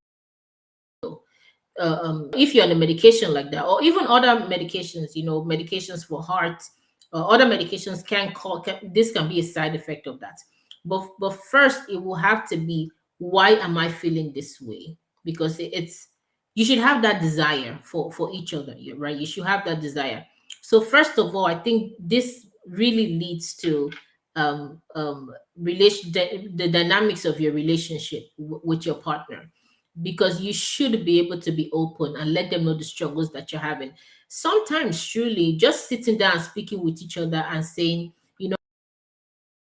If you're on a medication like that, or even other medications, medications for heart, other medications this can be a side effect of that. But first, it will have to be, why am I feeling this way? Because it's, you should have that desire for each other, right? You should have that desire. So first of all, I think this really leads to the dynamics of your relationship with your partner, because you should be able to be open and let them know the struggles that you're having. Sometimes, truly, just sitting down, speaking with each other, and saying,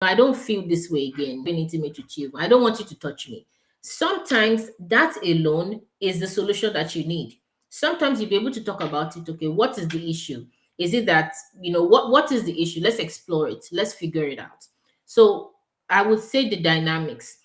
I don't feel this way again, being intimate with you. I don't want you to touch me. Sometimes that alone is the solution that you need. Sometimes you'll be able to talk about it. Okay, what is the issue? Is it that, what is the issue? Let's explore it. Let's figure it out. So I would say the dynamics.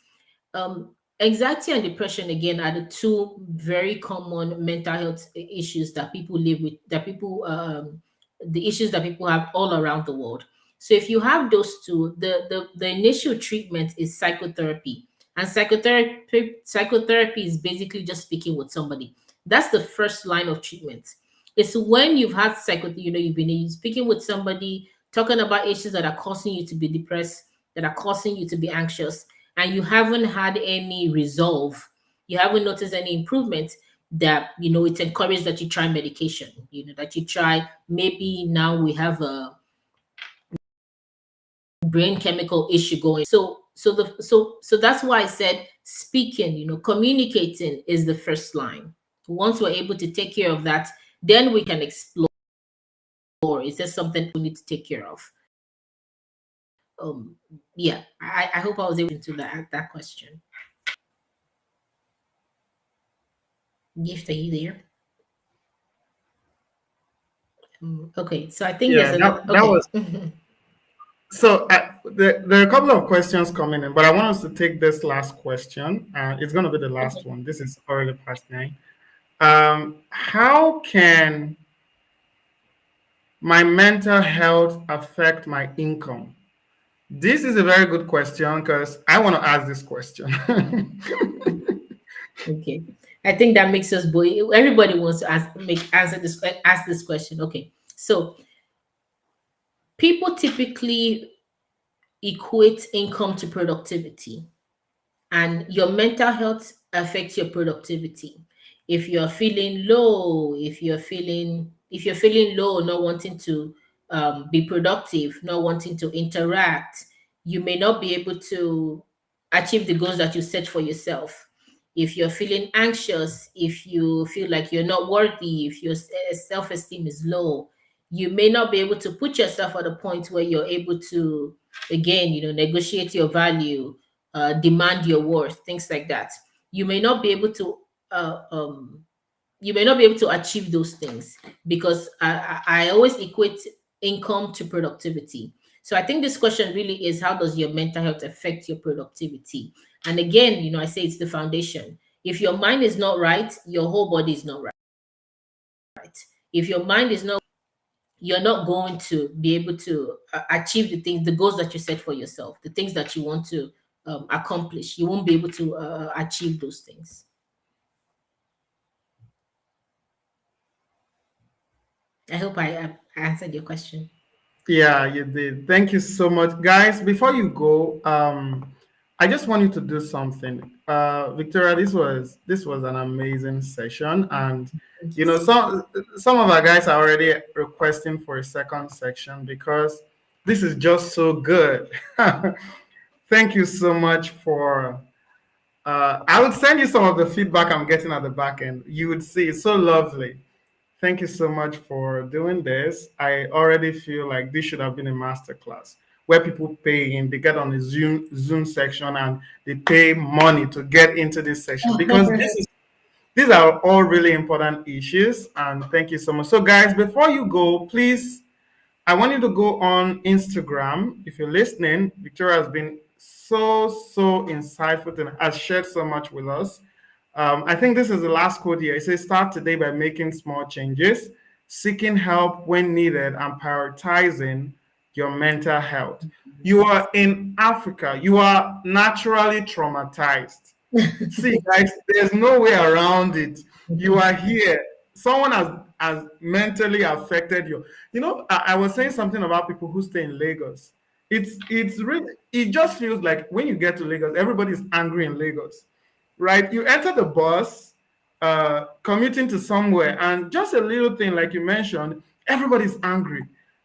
Anxiety and depression, again, are the two very common mental health issues that people live with, the issues that people have all around the world. So if you have those two, the initial treatment is psychotherapy. And psychotherapy is basically just speaking with somebody. That's the first line of treatment. It's when you've had you've been speaking with somebody, talking about issues that are causing you to be depressed, that are causing you to be anxious, and you haven't had any resolve, you haven't noticed any improvement, that it's encouraged that you try medication, that you try, maybe now we have a brain chemical issue going. So that's why I said speaking, communicating is the first line. Once we're able to take care of that, then we can explore, is there something we need to take care of? Yeah, I hope I was able to that question. Gift, are you there? Okay, so I think there's Yeah, another. that Okay. was so. There are a couple of questions coming in, but I want us to take this last question. It's going to be the last Okay. one. This is already past 9. How can my mental health affect my income? This is a very good question because I want to ask this question. Okay. I think that makes us boy. Everybody wants to ask this question. Okay. So people typically equate income to productivity, and your mental health affects your productivity. If you're feeling low, if you're feeling low, not wanting to be productive, not wanting to interact, you may not be able to achieve the goals that you set for yourself. If you're feeling anxious, if you feel like you're not worthy, if your self-esteem is low, you may not be able to put yourself at a point where you're able to, again, negotiate your value, demand your worth, things like that. You may not be able to uh, um, you may not be able to achieve those things, because I always equate income to productivity. So I think this question really is, how does your mental health affect your productivity? And again, I say it's the foundation. If your mind is not right, your whole body is not right. If your mind is not, you're not going to be able to achieve the goals that you set for yourself, the things that you want to accomplish. You won't be able to achieve those things. I hope I answered your question. Yeah, you did. Thank you so much, guys. Before you go, I just want you to do something. Victoria, this was an amazing session, and Thank you you know so much. some of our guys are already requesting for a second section because this is just so good. Thank you so much for. I would send you some of the feedback I'm getting at the back end. You would see it's so lovely. Thank you so much for doing this. I already feel like this should have been a masterclass where people pay in, they get on the Zoom section and they pay money to get into this session because these are all really important issues. And thank you so much. So, guys, before you go, please, I want you to go on Instagram. If you're listening, Victoria has been so insightful and has shared so much with us. I think this is the last quote here. It says, start today by making small changes, seeking help when needed, and prioritizing your mental health. You are in Africa, you are naturally traumatized. See, guys, there's no way around it. You are here. Someone has mentally affected you. I was saying something about people who stay in Lagos. It's really, it just feels like when you get to Lagos, everybody's angry in Lagos, right? You enter the bus, commuting to somewhere, and just a little thing like you mentioned, everybody's angry,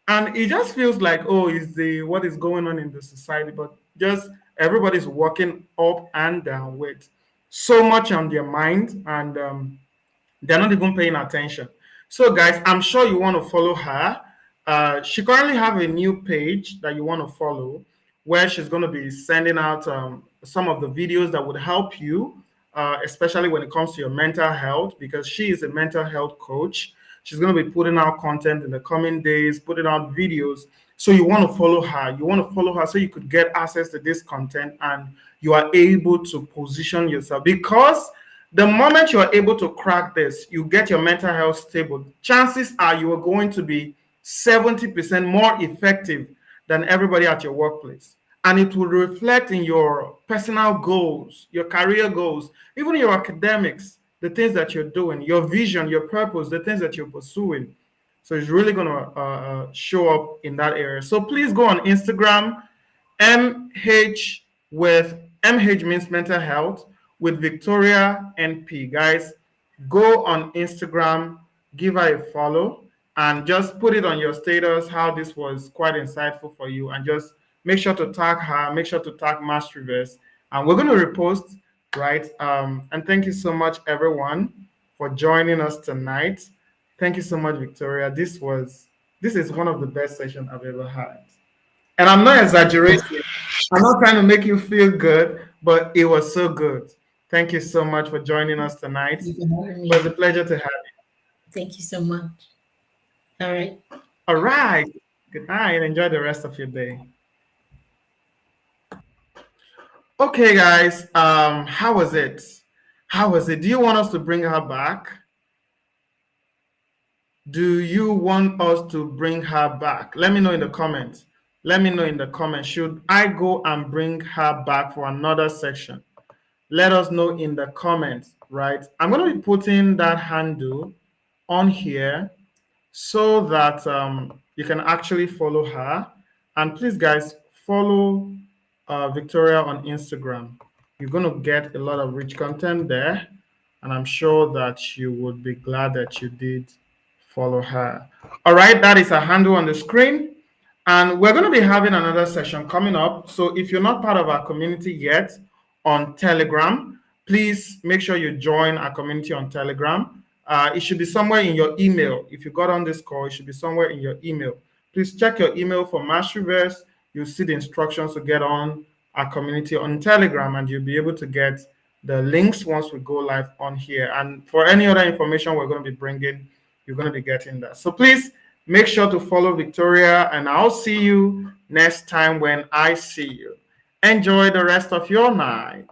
and it just feels like, oh, is the what is going on in the society, but just everybody's walking up and down with so much on their mind, and they're not even paying attention. So, guys, I'm sure you want to follow her. She currently have a new page that you want to follow, where she's going to be sending out some of the videos that would help you, especially when it comes to your mental health, because she is a mental health coach. She's going to be putting out content in the coming days, putting out videos. So you want to follow her. You want to follow her so you could get access to this content and you are able to position yourself, because the moment you are able to crack this, you get your mental health stable. Chances are you are going to be 70% more effective than everybody at your workplace. And it will reflect in your personal goals, your career goals, even your academics. the things that you're doing, your vision, your purpose, the things that you're pursuing. So it's really going to show up in that area. So please go on Instagram, MH with MH means mental health with Victoria NP. Guys, go on Instagram, give her a follow, and just put it on your status how this was quite insightful for you. And just make sure to tag her, make sure to tag Masterverse. And we're going to repost, right? And thank you so much, everyone, for joining us tonight. Thank you so much, Victoria. This is one of the best sessions I've ever had. And I'm not exaggerating. I'm not trying to make you feel good, but it was so good. Thank you so much for joining us tonight. Thank you for having It was a me. pleasure to have you. Thank you so much. All right. All right. Good night. Enjoy the rest of your day. Okay, guys. How was it? How was it? Do you want us to bring her back? Do you want us to bring her back? Let me know in the comments. Let me know in the comments. Should I go and bring her back for another section? Let us know in the comments, right? I'm going to be putting that handle on here so that you can actually follow her. And please, guys, follow Victoria on Instagram. You're going to get a lot of rich content there. And I'm sure that you would be glad that you did follow her. All right, that is a handle on the screen. And we're going to be having another session coming up. So if you're not part of our community yet on Telegram, please make sure you join our community on Telegram. It should be somewhere in your email. If you got on this call, it should be somewhere in your email. Please check your email for Masterverse. You'll see the instructions to get on our community on Telegram, and you'll be able to get the links once we go live on here. And for any other information we're going to be bringing, you're going to be getting that. So please make sure to follow Victoria, and I'll see you next time when I see you. Enjoy the rest of your night.